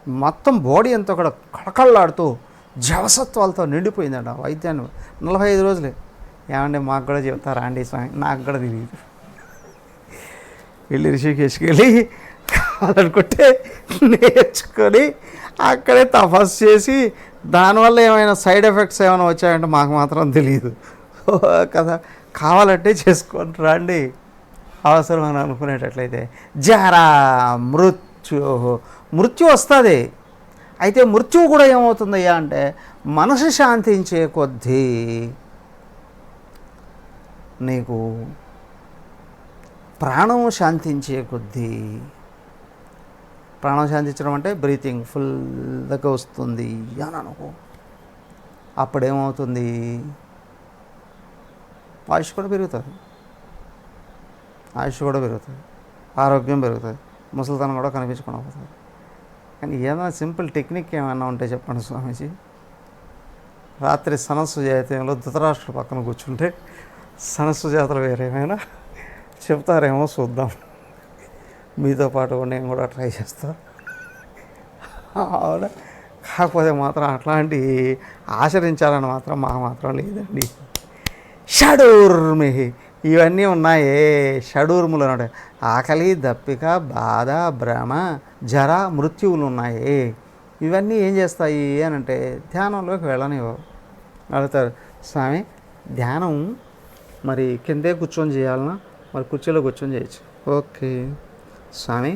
మొత్తం బాడీ అంతా కూడా కళకళలాడుతూ జవసత్వాలతో నిండిపోయిందంట. వైద్యాన్ని 45 రోజులే. ఏమంటే మాకు కూడా చెప్తారా అండి స్వామి? నాకు కూడా తెలియదు. వెళ్ళి రిషికేశ్కి వెళ్ళి కావాలనుకుంటే నేర్చుకొని అక్కడే తపస్సు చేసి దానివల్ల ఏమైనా సైడ్ ఎఫెక్ట్స్ ఏమైనా వచ్చాయంటే మాకు మాత్రం తెలియదు కదా. కావాలంటే చేసుకొని రండి అవసరం అని అనుకునేటట్లయితే. జరా మృత్యు వస్తుంది. అయితే మృత్యువు కూడా ఏమవుతుందయ్యా అంటే, మనసు శాంతించే కొద్దీ నీకు ప్రాణం శాంతించే కొద్దీ, ప్రాణం శాంతించడం అంటే బ్రీతింగ్ ఫుల్గా వస్తుంది అని అనుకో. అప్పుడేమవుతుంది? ఆయుష్ కూడా పెరుగుతుంది, ఆరోగ్యం పెరుగుతుంది, ముసలితనం కూడా కనిపించకుండా పోతుంది. కానీ ఏదైనా సింపుల్ టెక్నిక్ ఏమైనా ఉంటే చెప్పండి స్వామీజీ. రాత్రి సనస్సు జాతీయంలో ధృతరాష్ట్రుడు పక్కన కూర్చుంటే సనస్సు జాతర వేరేమైనా చెప్తారేమో చూద్దాం. మీతో పాటు నేను కూడా ట్రై చేస్తాను. అవునా? కాకపోతే మాత్రం అట్లాంటి ఆచరించాలని మాత్రం మాత్రం లేదండి. షడూర్మి ఇవన్నీ ఉన్నాయే, షడూర్ములు ఉన్నాయి. ఆకలి, దప్పిక, బాధ, భ్రమ, జర, మృత్యువులు ఉన్నాయి. ఇవన్నీ ఏం చేస్తాయి అని అంటే ధ్యానంలోకి వెళ్ళనివ్వవు. అడుగుతారు, స్వామి ధ్యానం మరి కిందే కూర్చొని చేయాలన్నా, మరి కుర్చీలో కూర్చొని చేయొచ్చు. ఓకే స్వామి,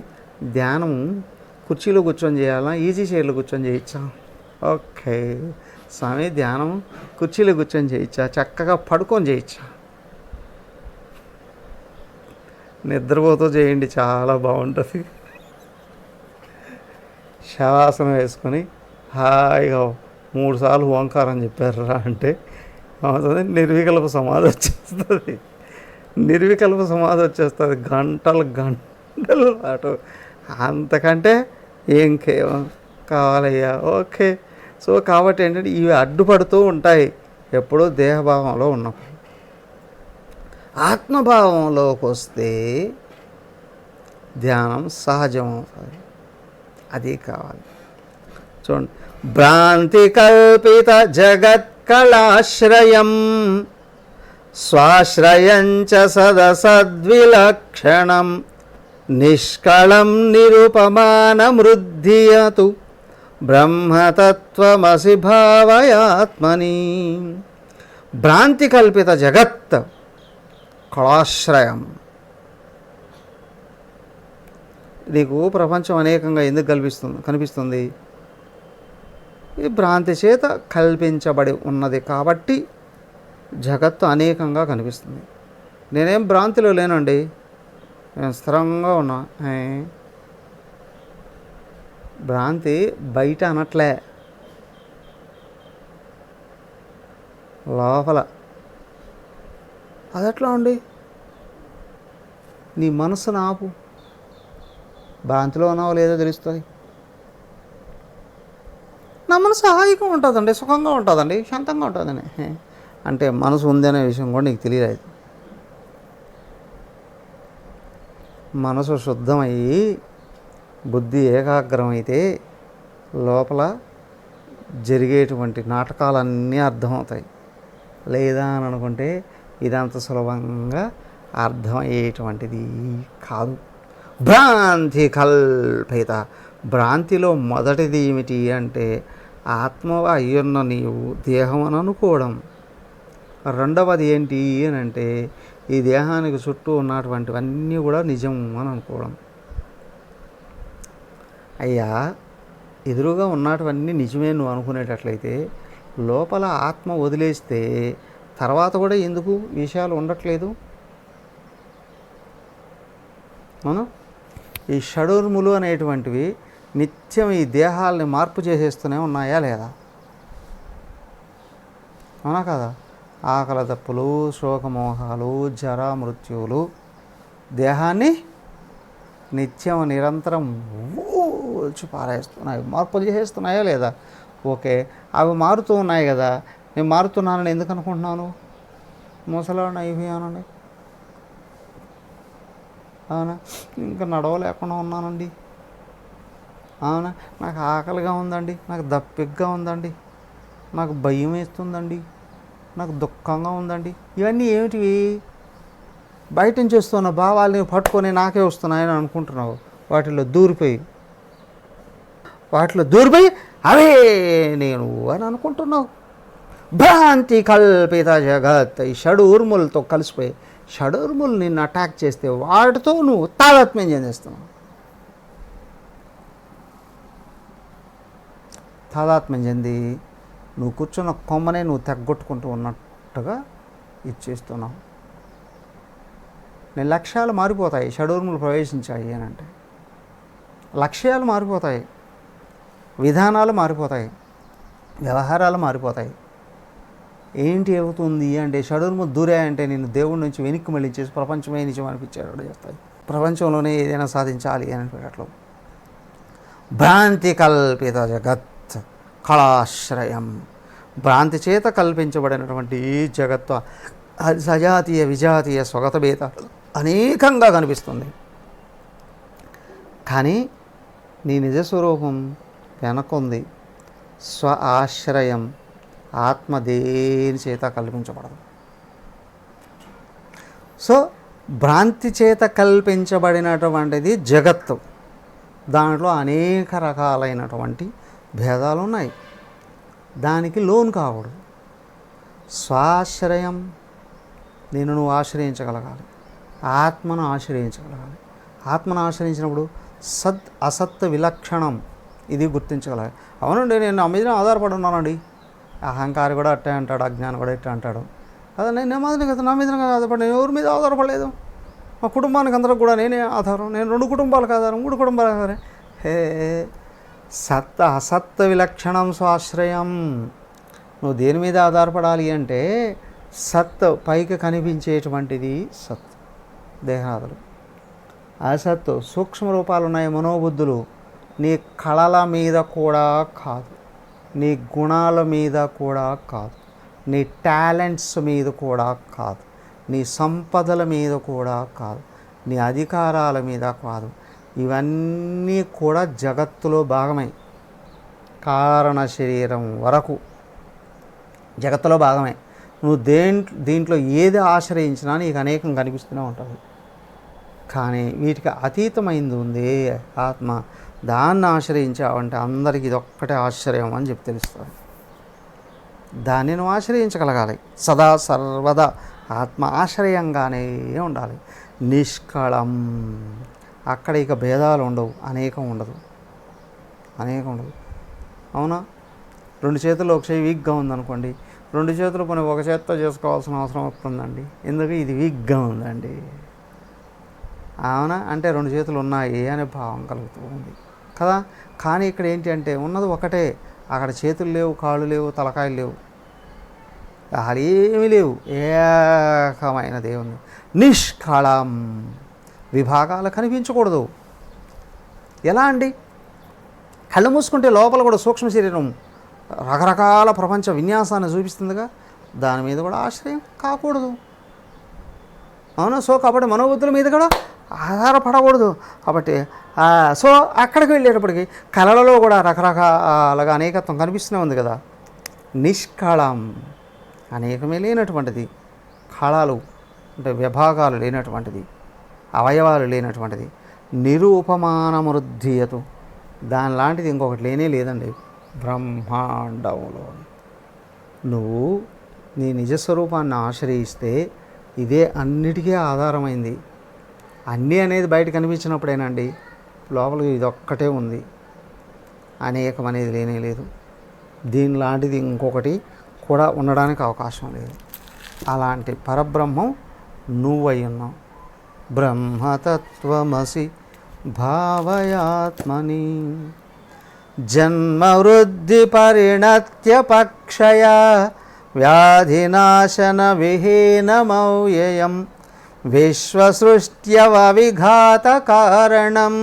ధ్యానం కుర్చీలో కూర్చొని చేయాలన్నా, ఈజీ చైర్లో కూర్చొని చేయొచ్చా? ఓకే స్వామి, ధ్యానం కుర్చీలో కూర్చొని చేయొచ్చా? చక్కగా పడుకొని చేయొచ్చా? నిద్రపోతూ చేయండి, చాలా బాగుంటుంది. శవాసనం వేసుకొని హాయిగా 3 సార్లు ఓంకారం చెప్పారా అంటే అవుతుంది. నిర్వికల్ప సమాధి వచ్చేస్తుంది. గంటలు పాటు. అంతకంటే ఏం కావాలయ్యా? ఓకే. సో కాబట్టి ఏంటంటే ఇవి అడ్డుపడుతూ ఉంటాయి ఎప్పుడూ దేహభావంలో ఉన్నప్పుడు. ఆత్మభావంలోకి వస్తే ధ్యానం సహజం అవుతుంది. అది కావాలి. చూడండి, భ్రాంతి కల్పిత జగత్కళాశ్రయం స్వాశ్రయంచ సదసద్విలక్షణం నిష్కళం నిరుపమానమృద్ధియతు బ్రహ్మతత్వమసి భావయాత్మని. భ్రాంతి కల్పిత జగత్ కళాశ్రయం. నీకు ప్రపంచం అనేకంగా ఎందుకు కనిపిస్తుంది? ఈ భ్రాంతి చేత కల్పించబడి ఉన్నది కాబట్టి జగత్తు అనేకంగా కనిపిస్తుంది. నేనేం భ్రాంతిలో లేనండి, నేను స్థిరంగా ఉన్నా. భ్రాంతి బయట అనట్లే, లోపల. అదెట్లా అండి? నీ మనసును ఆపు, భ్రాంతిలో ఉన్నావో లేదో తెలుస్తుంది. నా మనసు హాయిగా ఉంటుందండి, సుఖంగా ఉంటుందండి, శాంతంగా ఉంటుందని అంటే మనసు ఉందనే విషయం కూడా నీకు తెలియలేదు. మనసు శుద్ధమయ్యి బుద్ధి ఏకాగ్రమైతే లోపల జరిగేటువంటి నాటకాలన్నీ అర్థమవుతాయి. లేదా అని అనుకుంటే ఇదంత సులభంగా అర్థమయ్యేటువంటిది కాదు. భ్రాంతి కల్పిత. భ్రాంతిలో మొదటిది ఏమిటి అంటే ఆత్మగా అయ్యున్న నీవు దేహం అని అనుకోవడం. రెండవది ఏంటి అని అంటే ఈ దేహానికి చుట్టూ ఉన్నటువంటివన్నీ కూడా నిజం అని అనుకోవడం. అయ్యా, ఎదురుగా ఉన్నటువన్నీ నిజమే నువ్వు అనుకునేటట్లయితే లోపల ఆత్మ వదిలేస్తే తర్వాత కూడా ఎందుకు విషయాలు ఉండట్లేదు? అవును, ఈ షడూర్ములు అనేటువంటివి నిత్యం ఈ దేహాలని మార్పు చేసేస్తూనే ఉన్నాయా లేదా? అవునా కదా? ఆకలి దప్పులు, శోకమోహాలు, జర మృత్యువులు దేహాన్ని నిత్యం నిరంతరం ఊడ్చి పారేస్తున్నాయి, మార్పులు చేసేస్తున్నాయా లేదా? ఓకే, అవి మారుతూ ఉన్నాయి కదా, నేను మారుతున్నానని ఎందుకు అనుకుంటున్నాను? ముసలాడిని అయిపోయానండి, అవునా, ఇంకా నడవలేకుండా ఉన్నానండి, అవునా, నాకు ఆకలిగా ఉందండి, నాకు దప్పిగ్గా ఉందండి, నాకు భయం వేస్తుందండి, నాకు దుఃఖంగా ఉందండి. ఇవన్నీ ఏమిటివి? బయట నుంచి వస్తున్న భావాల్ని పట్టుకొని నాకే వస్తున్నాయని అనుకుంటున్నావు. వాటిలో దూరిపోయి అవే నేను అని అనుకుంటున్నావు. భ్రాంతి కల్పిత జగత్, ఈ షడూర్ములతో కలిసిపోయి షడూర్ములు నిన్ను అటాక్ చేస్తే వాటితో నువ్వు తాదాత్మ్యం చెందిస్తున్నావు. తాదాత్మ్యం చెంది నువ్వు కూర్చున్న కొమ్మనే నువ్వు తెగ్గొట్టుకుంటూ ఉన్నట్టుగా ఇచ్చేస్తున్నావు. నీ లక్ష్యాలు మారిపోతాయి షడూర్ములు ప్రవేశించాయి అని అంటే. లక్ష్యాలు మారిపోతాయి, విధానాలు మారిపోతాయి, వ్యవహారాలు మారిపోతాయి. ఏంటి అవుతుంది అంటే షడూర్ములు దూరాయంటే నేను దేవుడి నుంచి వెనక్కి మళ్ళించేసి ప్రపంచమే నిజం అనిపించేటట్టు చేస్తాయి. ప్రపంచంలోనే ఏదైనా సాధించాలి అనిపించట్లు. భ్రాంతి కల్పిత జగత్ కళాశ్రయం, భ్రాంతి చేత కల్పించబడినటువంటి ఈ జగత్తు అది సజాతీయ విజాతీయ స్వగత భేదాలు అనేకంగా కనిపిస్తుంది. కానీ నీ నిజస్వరూపం వెనకుంది. స్వ ఆశ్రయం, ఆత్మ దేని చేత కల్పించబడదు. సో భ్రాంతి చేత కల్పించబడినటువంటిది జగత్తు. దాంట్లో అనేక రకాలైనటువంటి భేదాలు ఉన్నాయి. దానికి లోను కాకూడదు. స్వాశ్రయం, నేను నువ్వు ఆశ్రయించగలగాలి, ఆత్మను ఆశ్రయించగలగాలి. ఆత్మను ఆశ్రయించినప్పుడు సత్ అసత్ విలక్షణం ఇది గుర్తించగలగాలి. అవునండి, నేను నా మీద ఆధారపడి ఉన్నానండి. అహంకారి కూడా అట్టే అంటాడు, అజ్ఞానం కూడా ఇట్టే అంటాడు. అదే నేను నెమ్మదిని కదా, నా మీద ఆధారపడి, నేను ఎవరి మీద ఆధారపడలేదు. మా కుటుంబానికి అందరికి కూడా నేనే ఆధారం. నేను 2 కుటుంబాలకు ఆధారం, 3 కుటుంబాలకు ఆధారం. హే, సత్ అసత్ విలక్షణం స్వాశ్రయం. నువ్వు దేని మీద ఆధారపడాలి అంటే సత్ పైకి కనిపించేటువంటిది సత్, దేహాదులు. అసత్ సూక్ష్మ రూపాలు ఉన్నాయి, మనోబుద్ధులు. నీ కళల మీద కూడా కాదు, నీ గుణాల మీద కూడా కాదు, నీ టాలెంట్స్ మీద కూడా కాదు, నీ సంపదల మీద కూడా కాదు, నీ అధికారాల మీద కాదు. ఇవన్నీ కూడా జగత్తులో భాగమే. కారణ శరీరం వరకు జగత్తులో భాగమే. నువ్వు దీంట్లో ఏది ఆశ్రయించినా నీకు అనేకం కనిపిస్తూనే ఉంటుంది. కానీ వీటికి అతీతమైంది ఉంది ఆత్మ. దాన్ని ఆశ్రయించావంటే అందరికీ ఇదొక్కటే ఆశ్రయం అని చెప్పి తెలుస్తుంది. దాన్ని నువ్వు ఆశ్రయించగలగాలి. సదా సర్వదా ఆత్మ ఆశ్రయంగానే ఉండాలి. నిష్కళం, అక్కడ ఇక భేదాలు ఉండవు, అనేకం ఉండదు. అవునా? 2 చేతుల్లో ఒక చేయి వీక్గా ఉందనుకోండి, 2 చేతులు పని ఒక చేత్తో చేసుకోవాల్సిన అవసరం వస్తుందండి. ఎందుకు? ఇది వీక్గా ఉందండి. అవునా? అంటే 2 చేతులు ఉన్నాయి అనే భావం కలుగుతూ ఉంది కదా. కానీ ఇక్కడ ఏంటి అంటే ఉన్నది ఒకటే. అక్కడ చేతులు లేవు, కాళ్ళు లేవు, తలకాయలు లేవు, అసలు ఏమీ లేవు. ఏకమైన దేవుని నిష్కళం. విభాగాలు కనిపించకూడదు. ఎలా అండి? కళ్ళు మూసుకుంటే లోపల కూడా సూక్ష్మ శరీరం రకరకాల ప్రపంచ విన్యాసాన్ని చూపిస్తుందిగా, దాని మీద కూడా ఆశ్రయం కాకూడదు. అవునా? సో కాబట్టి మనోబుద్ధుల మీద కూడా ఆధారపడకూడదు. కాబట్టి సో అక్కడికి వెళ్ళేటప్పటికి కళలలో కూడా రకరకాలుగా అనేకత్వం కనిపిస్తూనే ఉంది కదా. నిష్కళం, అనేకమే లేనటువంటిది, కళలు అంటే విభాగాలు లేనటువంటిది, అవయవాలు లేనటువంటిది. నిరూపమానమృద్ధియతు, దాని లాంటిది ఇంకొకటి లేదండి బ్రహ్మాండంలో. నువ్వు నీ నిజస్వరూపాన్ని ఆశ్రయిస్తే ఇదే అన్నిటికీ ఆధారమైంది. అన్నీ అనేది బయట కనిపించినప్పుడేనండి లోపలికి ఇదొక్కటే ఉంది. అనేకం అనేది లేనే లేదు. దీనిలాంటిది ఇంకొకటి కూడా ఉండడానికి అవకాశం లేదు. అలాంటి పరబ్రహ్మం నువ్వై ఉన్నావు. బ్రహ్మతత్వమసి భావయాత్మని జన్మవృద్ధి పరిణత్యపక్షయ వ్యాధినాశన విహీనమవ్యయం విశ్వసృష్ట్యవవిఘాత కారణం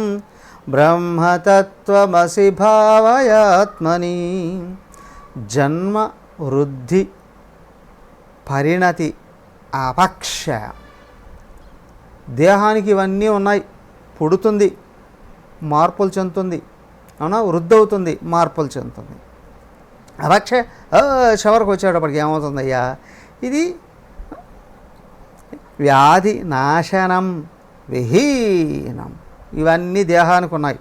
బ్రహ్మతత్వమసి భావయాత్మని. జన్మ వృద్ధి పరిణతి అపక్షయ. దేహానికి ఇవన్నీ ఉన్నాయి. పుడుతుంది, మార్పులు చెందుతుంది, అవునా, వృద్ధి అవుతుంది, మార్పులు చెందుతుంది. అపక్షయ చివరికి వచ్చేటప్పటికి ఏమవుతుందయ్యా, ఇది వ్యాధి నాశనం విహీనం. ఇవన్నీ దేహానికి ఉన్నాయి.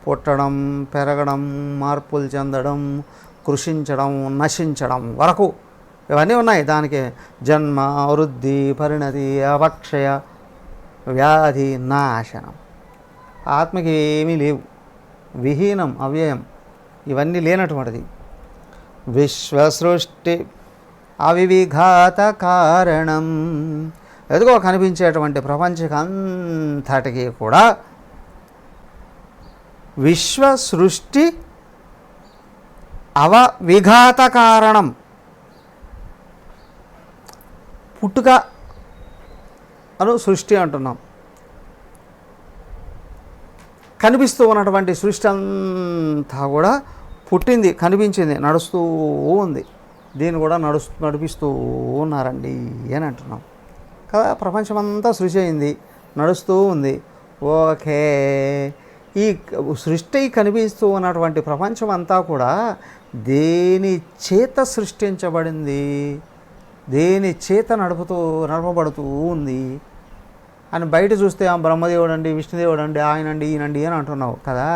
పుట్టడం, పెరగడం, మార్పులు చెందడం, కృషించడం, నశించడం వరకు ఇవన్నీ ఉన్నాయి. దానికి జన్మ, వృద్ధి, పరిణతి, అపక్షయ, వ్యాధి, నాశనం. ఆత్మకి ఏమీ లేవు. విహీనం, అవ్యయం, ఇవన్నీ లేనటువంటిది. విశ్వసృష్టి అవివిఘాత కారణం. ఎదుగో కనిపించేటువంటి ప్రపంచకంతటికి కూడా విశ్వ సృష్టి అవవిఘాత కారణం. పుట్టుక అను సృష్టి అంటున్నాం. కనిపిస్తూ ఉన్నటువంటి సృష్టి అంతా కూడా పుట్టింది, కనిపించింది, నడుస్తూ ఉంది. దీన్ని కూడా నడిపిస్తూ ఉన్నారండి అని అంటున్నాం కదా. ప్రపంచమంతా సృష్టి అయింది, నడుస్తూ ఉంది. ఓకే, ఈ సృష్టి కనిపిస్తూ ఉన్నటువంటి ప్రపంచం అంతా కూడా దేని చేత సృష్టించబడింది, దేని చేత నడపబడుతూ ఉంది అని బయట చూస్తే బ్రహ్మదేవుడు అండి, విష్ణుదేవుడు అండి, ఆయనండి, ఈయనండి అని అంటున్నావు కదా.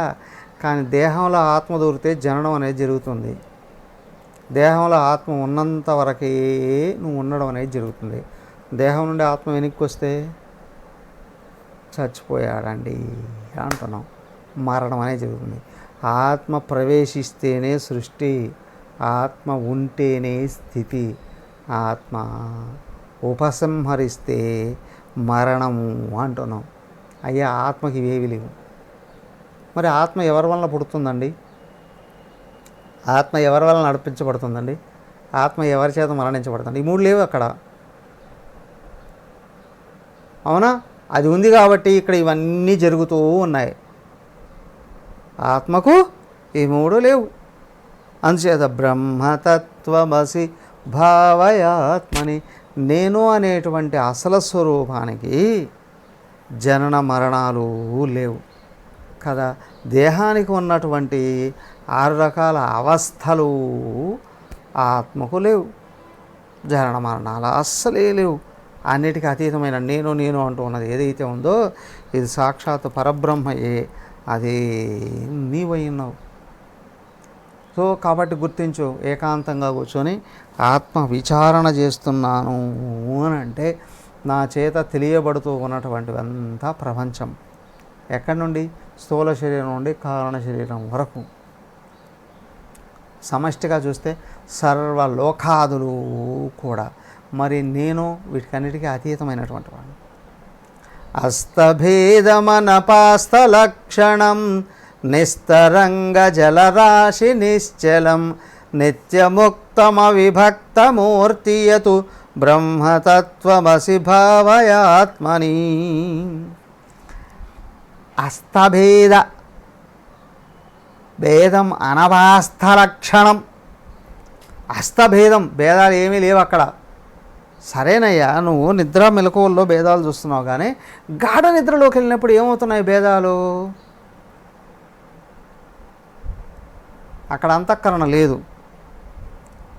కానీ దేహంలో ఆత్మ దూరితే జననం అనేది జరుగుతుంది. దేహంలో ఆత్మ ఉన్నంత వరకే నువ్వు ఉండడం అనేది జరుగుతుంది. దేహం నుండి ఆత్మ వెనక్కి వస్తే చచ్చిపోయాడండి అంటున్నాం. మరణం అనేది జరుగుతుంది. ఆత్మ ప్రవేశిస్తేనే సృష్టి, ఆత్మ ఉంటేనే స్థితి. ఆత్మ ఉపసంహరిస్తే మరణము అంటున్నాం. అయ్యా, ఆత్మకి ఇవేవి లేవు. మరి ఆత్మ ఎవరి వలన పుడుతుందండి? ఆత్మ ఎవరి వలన నడిపించబడుతుందండి? ఆత్మ ఎవరి చేత మరణించబడుతుంది? ఈ మూడు లేవు అక్కడ, అవునా? అది ఉంది కాబట్టి ఇక్కడ ఇవన్నీ జరుగుతూ ఉన్నాయి. ఆత్మకు ఈ మూడు లేవు. అందుచేత బ్రహ్మతత్వమసి భావయాత్మని, నేను అనేటువంటి అసలు స్వరూపానికి జనన మరణాలు లేవు కదా. దేహానికి ఉన్నటువంటి 6 రకాల అవస్థలు ఆత్మకు లేవు. జనన మరణాలు అస్సలే లేవు. అన్నిటికీ అతీతమైన నేను అంటూ ఉన్నది ఏదైతే ఉందో ఇది సాక్షాత్ పరబ్రహ్మయే. అదే నీవై ఉన్నావు. సో కాబట్టి గుర్తించు, ఏకాంతంగా కూర్చొని ఆత్మ విచారణ చేస్తున్నాను అని అంటే నా చేత తెలియబడుతూ ఉన్నటువంటివంతా ప్రపంచం. ఎక్కడి నుండి? స్థూల శరీరం నుండి కారణ శరీరం వరకు సమష్టిగా చూస్తే సర్వలోకాదులు కూడా. మరి నేను వీటికన్నిటికీ అతీతమైనటువంటి వాడు. అస్తభేదమనపాస్థలక్షణం నిస్తరంగ జలరాశి నిశ్చలం నిత్యముక్తమవిభక్తమూర్తియతు బ్రహ్మతత్వమసి భావయాత్మని. అస్తభేద భేదం అనవాస్థలక్షణం. అస్తభేదం, భేదాలు ఏమీ లేవు అక్కడ. సరేనయ్యా, నువ్వు నిద్ర మెలకువల్లో భేదాలు చూస్తున్నావు, కానీ గాఢ నిద్రలోకి వెళ్ళినప్పుడు ఏమవుతున్నాయి భేదాలు? అక్కడ అంతఃకరణ లేదు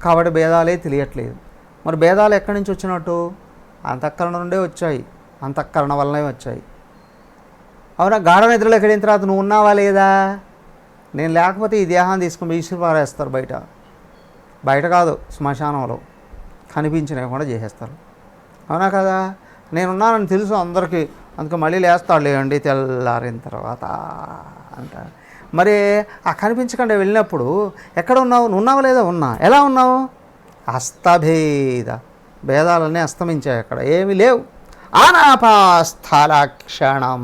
కాబట్టి భేదాలే తెలియట్లేదు. మరి భేదాలు ఎక్కడి నుంచి వచ్చినట్టు? అంతఃకరణ నుండే వచ్చాయి, అంతఃకరణ వల్లనే వచ్చాయి. అవునా? గాఢ నిద్రలోకి వెళ్ళిన తర్వాత నువ్వు ఉన్నావా లేదా? నేను లేకపోతే ఈ దేహాన్ని తీసుకుని ఈశ్వరు పారేస్తారు బయట కాదు, శ్మశానంలో కనిపించినవి చేసేస్తారు. అవునా కదా? నేనున్నానని తెలుసు అందరికీ, అందుకే మళ్ళీ లేస్తాడు లేండి తెల్లారిన తర్వాత అంట. మరి ఆ కనిపించకుండా వెళ్ళినప్పుడు ఎక్కడ ఉన్నావు? నువ్వు ఉన్నావు లేదా? ఉన్నా. ఎలా ఉన్నావు? అస్తభేద, భేదాలన్నీ అస్తమించాయి, అక్కడ ఏమీ లేవు. ఆనాపాస్థలక్షణం.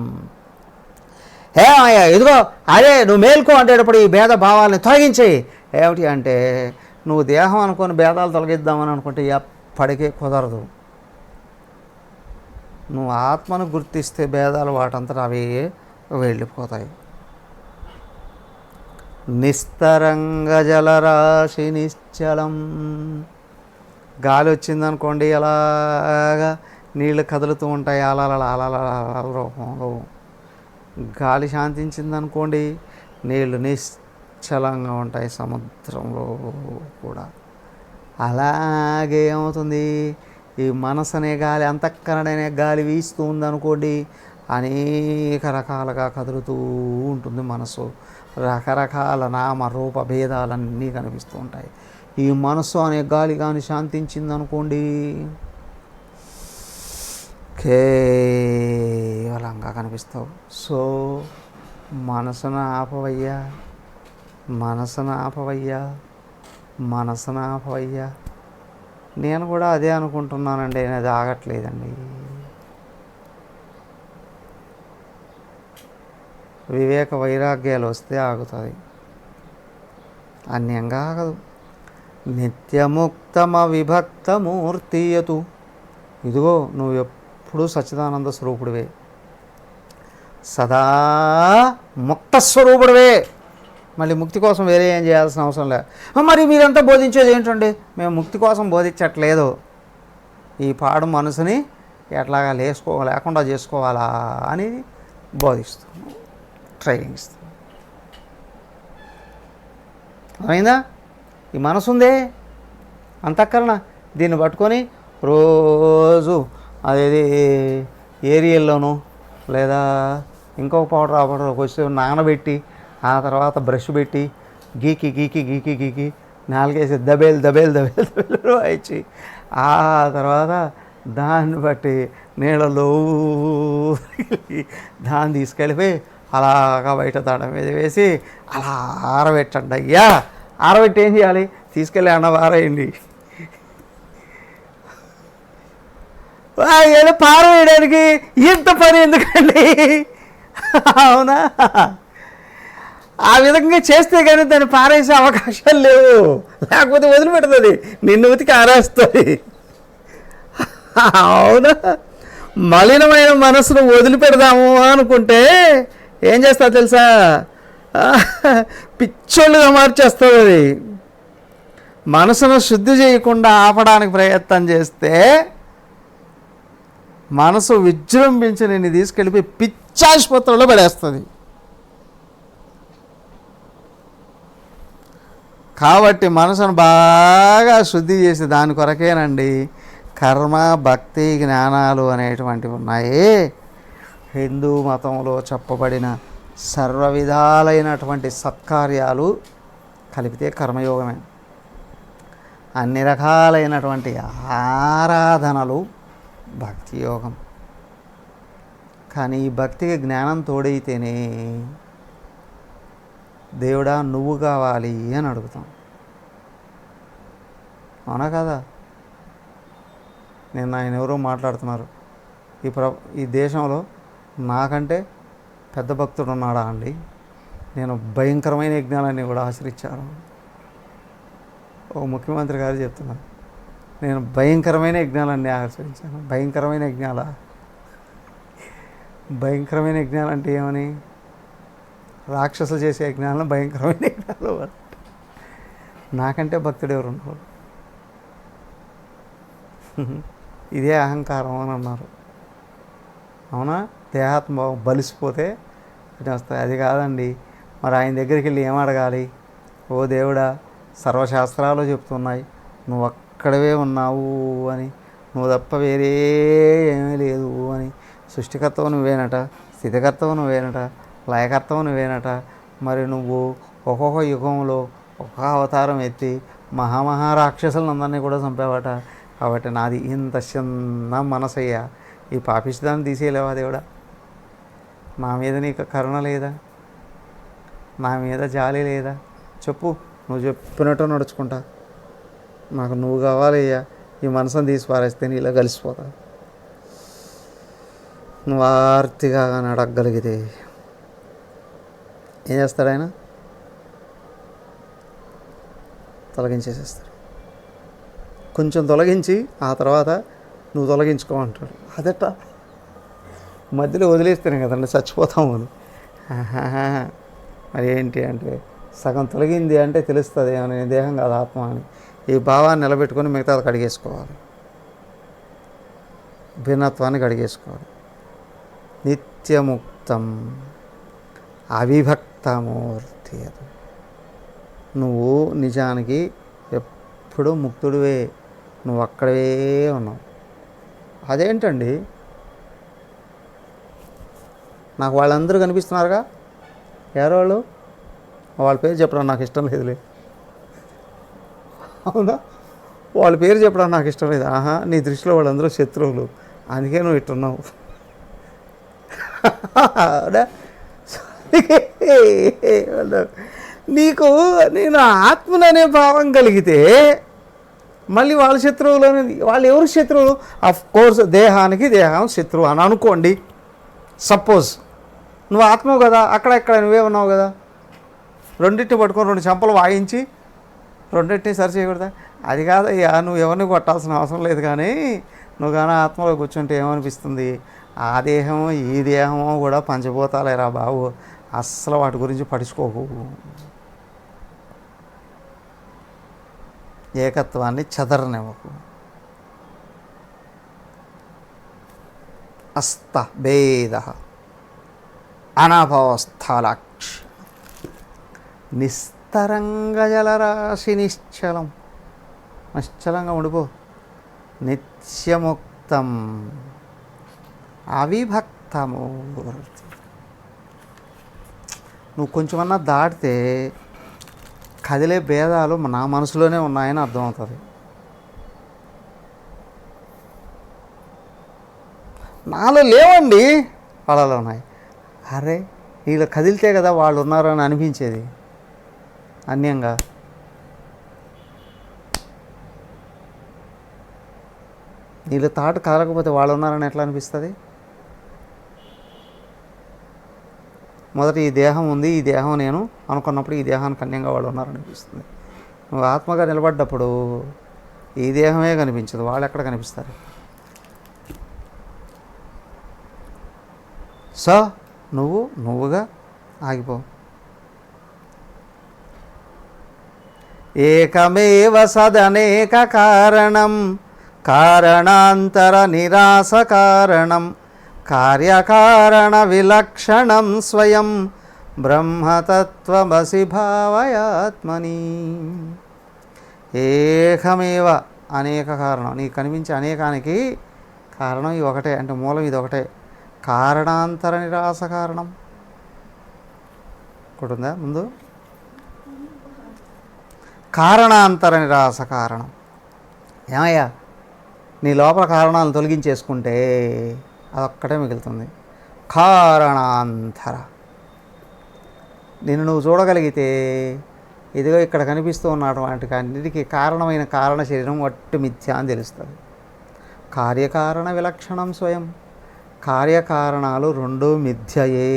ఏమయ్యా ఇదిగో అదే నువ్వు మేల్కో అంటేటప్పుడు ఈ భేద భావాలని తొలగించేయి. ఏమిటి అంటే నువ్వు దేహం అనుకొని భేదాలు తొలగిద్దామని అనుకుంటే ఎప్పటికీ కుదరదు. నువ్వు ఆత్మను గుర్తిస్తే భేదాలు వాటంతటా అవి వెళ్ళిపోతాయి. నిస్తరంగ జలరాశి నిశ్చలం. గాలి వచ్చిందనుకోండి, అలాగా నీళ్ళు కదులుతూ ఉంటాయి అలల రూపంలో. గాలి శాంతించిందనుకోండి, నీళ్ళు నిశ్చలంగా ఉంటాయి సముద్రంలో కూడా. అలాగే ఏమవుతుంది, ఈ మనసు అనే గాలి, అంతఃకరణనే గాలి వీస్తూ ఉందనుకోండి, అనేక రకాలుగా కదులుతూ ఉంటుంది మనసు. రకరకాల నామ రూప భేదాలన్నీ కనిపిస్తూ ఉంటాయి. ఈ మనసు అనే గాలి కానీ శాంతించిందనుకోండి, కేవలంగా కనిపిస్తావు. సో మనసును ఆపవయ్యా, మనసును ఆపవయ్యా, మనసును ఆపవయ్యా. నేను కూడా అదే అనుకుంటున్నానండి, అది ఆగట్లేదండి. వివేక వైరాగ్యాలు వస్తే ఆగుతుంది, అన్యంగా ఆగదు. నిత్యముక్తమ విభక్తమూర్తియతు. ఇదిగో నువ్వు ఎప్పుడూ సచ్చిదానంద స్వరూపుడివే, సదా ముక్త స్వరూపుడివే. మళ్ళీ ముక్తి కోసం వేరే ఏం చేయాల్సిన అవసరం లేదు. మరి మీరంతా బోధించేది ఏంటండి? మేము ముక్తి కోసం బోధించట్లేదు, ఈ పాడు మనసుని ఎట్లాగా లేకుండా చేసుకోవాలా అని బోధిస్తున్నాం, ట్రైనింగ్ ఇస్తాం. అయిందా? ఈ మనసు ఉందే అంతఃకరణ, దీన్ని పట్టుకొని రోజు అదేది ఏరియల్లోనూ లేదా ఇంకొక పౌడర్కి వచ్చి నానబెట్టి, ఆ తర్వాత బ్రష్ పెట్టి గీకి గీకి గీకి గీకి నాలుగేసి దబేలు దబేలు దబేలు దబేలు వాయించి, ఆ తర్వాత దాన్ని బట్టి నీళ్ళలో దాన్ని తీసుకెళ్ళిపోయి అలాగా బయట దండం మీద వేసి అలా ఆరబెట్టండి అయ్యా. ఆరబెట్టి ఏం చేయాలి? తీసుకెళ్ళి ఆరేయండి. ఏదో పారవేయడానికి ఇంత పని ఎందుకండి? అవునా? ఆ విధంగా చేస్తే కానీ దాన్ని పారేసే అవకాశాలు లేవు, లేకపోతే వదిలిపెడుతుంది, నిన్ను ఉతికి ఆరేస్తుంది. అవునా? మలినమైన మనసును వదిలిపెడదాము అనుకుంటే ఏం చేస్తా తెలుసా? పిచ్చోళ్ళుగా మార్చేస్తుంది. అది మనసును శుద్ధి చేయకుండా ఆపడానికి ప్రయత్నం చేస్తే మనసు విజృంభించి నిన్ను తీసుకెళ్ళిపోయి పిచ్చాసుపత్రిలో పడేస్తుంది. కాబట్టి మనసును బాగా శుద్ధి చేసి దాని కొరకేనండి కర్మ, భక్తి, జ్ఞానాలు అనేటువంటివి ఉన్నాయి. హిందూ మతంలో చెప్పబడిన సర్వ విధాలైనటువంటి సత్కార్యాలు కలిపితే కర్మయోగమే. అన్ని రకాలైనటువంటి ఆరాధనలు భక్తి యోగం. కానీ ఈ భక్తికి జ్ఞానం తోడైతేనే దేవుడా నువ్వు కావాలి అని అడుగుతాం. అవునా కదా? నేను ఆయన ఎవరో మాట్లాడుతున్నారు, ఈ దేశంలో నాకంటే పెద్ద భక్తుడు ఉన్నాడా అండి? నేను భయంకరమైన యజ్ఞాలన్నీ కూడా ఆచరించాను. ఓ ముఖ్యమంత్రి గారు చెప్తున్నారు, నేను భయంకరమైన యజ్ఞాలన్నీ ఆచరించాను. భయంకరమైన యజ్ఞాలా? భయంకరమైన యజ్ఞాలు అంటే ఏమని? రాక్షసులు చేసే యజ్ఞాలను భయంకరమైన యజ్ఞాలు. నాకంటే భక్తుడు ఎవరు ఉన్నారు? ఇదే అహంకారం అని అన్నారు. అవునా? దేహాత్మ బలిసిపోతే వస్తాయి. అది కాదండి. మరి ఆయన దగ్గరికి వెళ్ళి ఏం అడగాలి? ఓ దేవుడా, సర్వశాస్త్రాలు చెప్తున్నాయి నువ్వు అక్కడవే ఉన్నావు అని, నువ్వు తప్ప వేరే ఏమీ లేదు అని. సృష్టికర్తవు నువ్వేనట, స్థితికర్తవు నువ్వేనట, లయకర్తవు నువ్వేనట. మరి నువ్వు ఒక్కొక్క యుగంలో ఒక్కొక్క అవతారం ఎత్తి మహారాక్షసులందరినీ కూడా చంపావట. కాబట్టి నాది ఇంత చిన్న మనసయ్యా, ఈ పాపిష్టిదాన్ని తీసేయలేవా దేవుడా? నా మీద నీకు కరుణ లేదా? నా మీద జాలి లేదా? చెప్పు, నువ్వు చెప్పినట్టు నడుచుకుంటా. నాకు నువ్వు కావాలయ్యా. ఈ మనసుని తీసి పారేస్తే నీలో కలిసిపోతా. నువ్వు ఆర్తిగా కానీ అడగగలిగితే ఏం చేస్తాడు ఆయన? తొలగించేసేస్తాడు. కొంచెం తొలగించి ఆ తర్వాత నువ్వు తొలగించుకోమంటాడు. అదట మధ్యలో వదిలేస్తేనే కదండి చచ్చిపోతాము అని. మరి ఏంటి అంటే సగం తొలగింది అంటే తెలుస్తుంది అని, దేహం కాదు ఆత్మ అని. ఈ భావాన్ని నిలబెట్టుకొని మిగతాది కడిగేసుకోవాలి. భిన్నత్వాన్ని కడిగేసుకోవాలి. నిత్యముక్తం అవిభక్తమూర్తి. అది నువ్వు నిజానికి ఎప్పుడూ ముక్తుడివే, నువ్వు అక్కడే ఉన్నావు. అదేంటండి, నాకు వాళ్ళందరూ కనిపిస్తున్నారుగా. ఎవరు వాళ్ళు? వాళ్ళ పేరు చెప్పడం నాకు ఇష్టం లేదులే. అవునా? వాళ్ళ పేరు చెప్పడం నాకు ఇష్టం లేదు. ఆహా, నీ దృష్టిలో వాళ్ళందరూ శత్రువులు, అందుకే నువ్వు ఇట్టున్నావు. నీకు నేను ఆత్మలనే భావం కలిగితే మళ్ళీ వాళ్ళ శత్రువులు అనేది, వాళ్ళు ఎవరు శత్రువులు? అఫ్ కోర్స్ దేహానికి దేహం శత్రువు అని అనుకోండి. సపోజ్ నువ్వు ఆత్మవు కదా, అక్కడ ఇక్కడ నువ్వే ఉన్నావు కదా. రెండింటిని పట్టుకొని రెండు చెంపలు వాయించి రెండింటిని సరి చేయకూడదా? అది కాదయ్యా, నువ్వు ఎవరిని కొట్టాల్సిన అవసరం లేదు. కానీ నువ్వు కానీ ఆత్మలో కూర్చుంటే ఏమనిపిస్తుంది? ఆ దేహము ఈ దేహము కూడా పంచభూతాలేరా బాబు, అస్సలు వాటి గురించి పట్టించుకోకు. ఏకత్వాన్ని చెదరనివ్వకు. అస్త భేద అనభవస్థలక్ష నిస్తరంగ జలరాశి నిశ్చలం. నిశ్చలంగా ఉండిపో. నిత్యముక్తం అవిభక్తము. నువ్వు కొంచెమన్నా దాటితే కదిలే భేదాలు నా మనసులోనే ఉన్నాయని అర్థమవుతుంది. నాలో లేవండి, వాళ్ళలో ఉన్నాయి. అరే వీళ్ళు కదిలితే కదా వాళ్ళు ఉన్నారని అనిపించేది అన్యంగా. వీళ్ళు తాటు కదలకపోతే వాళ్ళు ఉన్నారని ఎట్లా అనిపిస్తుంది? మొదట ఈ దేహం ఉంది, ఈ దేహం నేను అనుకున్నప్పుడు ఈ దేహానికి అన్యంగా వాళ్ళు ఉన్నారనిపిస్తుంది. నువ్వు ఆత్మగా నిలబడ్డప్పుడు ఈ దేహమే కనిపించదు, వాళ్ళు ఎక్కడ కనిపిస్తారు? సో నువ్వుగా ఆగిపో. ఏకమేవ సదనేక కారణం కారణాంతర నిరాస కారణం కార్యకారణ విలక్షణం స్వయం బ్రహ్మతత్వమసి భావయాత్మని. ఏకమేవ అనేక కారణం, నీకు కనిపించే అనేకానికి కారణం ఇది ఒకటే, అంటే మూలం ఇది ఒకటే. కారణాంతర నిరాస కారణం ఒకటి ఉందా ముందు? కారణాంతర నిరాస కారణం. ఏమయ్యా, నీ లోపల కారణాలను తొలగించేసుకుంటే అదొక్కటే మిగులుతుంది. కారణాంతర, నిన్ను నువ్వు చూడగలిగితే ఇదిగో ఇక్కడ కనిపిస్తూ ఉన్నటువంటి అన్నిటికీ కారణమైన కారణ శరీరం వట్టి మిథ్య అని తెలుస్తుంది. కార్యకారణ విలక్షణం స్వయం, కార్యకారణాలు రెండూ మిథ్యయే.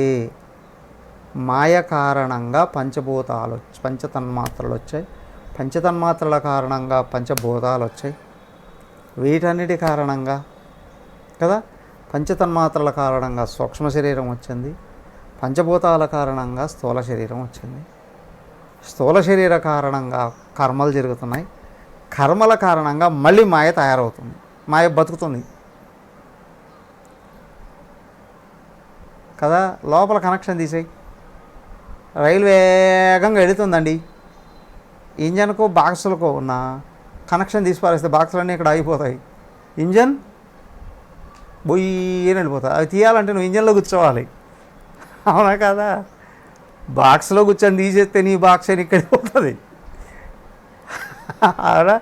మాయ కారణంగా పంచభూతాలు పంచతన్మాత్రలు వచ్చాయి, పంచతన్మాత్రల కారణంగా పంచభూతాలు వచ్చాయి. వీటన్నిటి కారణంగా కదా, పంచతన్మాత్రల కారణంగా సూక్ష్మ శరీరం వచ్చింది, పంచభూతాల కారణంగా స్థూల శరీరం వచ్చింది. స్థూల శరీర కారణంగా కర్మలు జరుగుతున్నాయి, కర్మల కారణంగా మళ్ళీ మాయ తయారవుతుంది, మాయ బతుకుతుంది కదా. లోపల కనెక్షన్ తీసేయి. రైలు వేగంగా వెళుతుందండి, ఇంజన్కో బాక్సులకో ఉన్న కనెక్షన్ తీసి పారేస్తే బాక్సులన్నీ ఇక్కడ ఆగిపోతాయి, ఇంజన్ బొయ్యని వెళ్ళిపోతాయి. అవి తీయాలంటే నువ్వు ఇంజన్లో కూర్చోవాలి, అవునా కదా? బాక్స్లో కూర్చొని తీసేస్తే నీ బాక్స్ అని ఇక్కడికి పోతుంది. అవునా?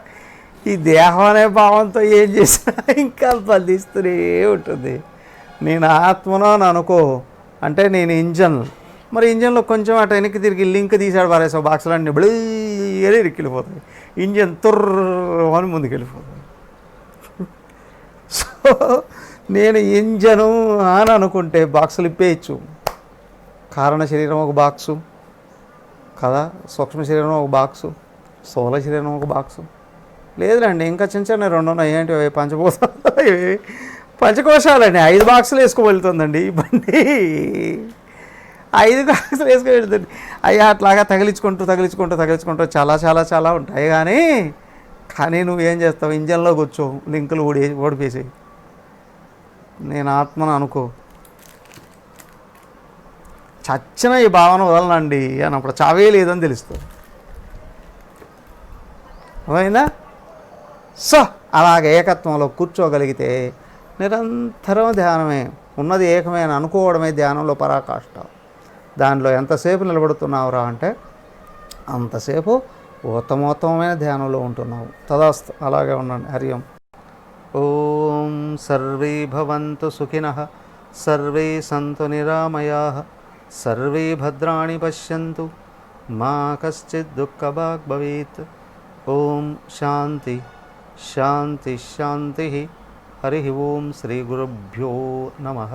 ఈ దేహం అనే భావంతో ఏం చేసినా ఇంకా బంధిస్తూనే ఉంటుంది. నేను ఆత్మను అని అనుకో, అంటే నేను ఇంజన్, మరి ఇంజన్లో కొంచెం అటు వెనక్కి తిరిగి లింక్ తీసాడు పారేసావు బాక్సులు అన్నీ బళీ ఇరిక్కిపోతాయి, ఇంజన్ తుర్రు అని ముందుకెళ్ళిపోతుంది. సో నేను ఇంజను అని అనుకుంటే బాక్సులు ఇప్పేయచ్చు. కారణ శరీరం ఒక బాక్సు కదా, సూక్ష్మ శరీరం ఒక బాక్సు, స్థూల శరీరం ఒక బాక్సు. లేదులేండి, ఇంకా చిన్న చిన్న 2 ఉన్నాయి. ఏంటి పంచకోశాలండి. 5 బాక్సులు వేసుకు వెళ్తుందండి ఈ బండి, 5 బాక్సులు వేసుకు వెళ్తుంది. అయ్యా అట్లాగా తగిలించుకుంటూ చాలా చాలా చాలా ఉంటాయి. కానీ నువ్వేం చేస్తావు, ఇంజన్లో కూర్చో, లింకులు ఓడిపేసి నేను ఆత్మను అనుకో, చచ్చిన ఈ భావన వదలనండి అన్నప్పుడు చావే లేదని తెలుస్తుంది. అర్థమైందా? సో అలాగే ఏకత్వంలో కూర్చోగలిగితే నిరంతరం ధ్యానమే, ఉన్నది ఏకమే అని అనుకోవడమే ధ్యానంలో పరాకాష్ట. దానిలో ఎంతసేపు నిలబడుతున్నావురా అంటే అంతసేపు ఉత్తమోత్తమైన ధ్యానంలో ఉంటున్నావు. తదాస్తు, అలాగే ఉండండి. హరి ఓం. ఓం సర్వే భవంతు సుఖినః, సర్వే సంతు నిరామయాః, సర్వే భద్రాణి పశ్యంతు, మా కశ్చిద్ దుఃఖభాగ్ భవేత్. ఓం శాంతి శాంతి శాంతి. హరి ఓం. శ్రీ గురుభ్యో నమః.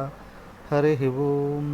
హరి ఓం.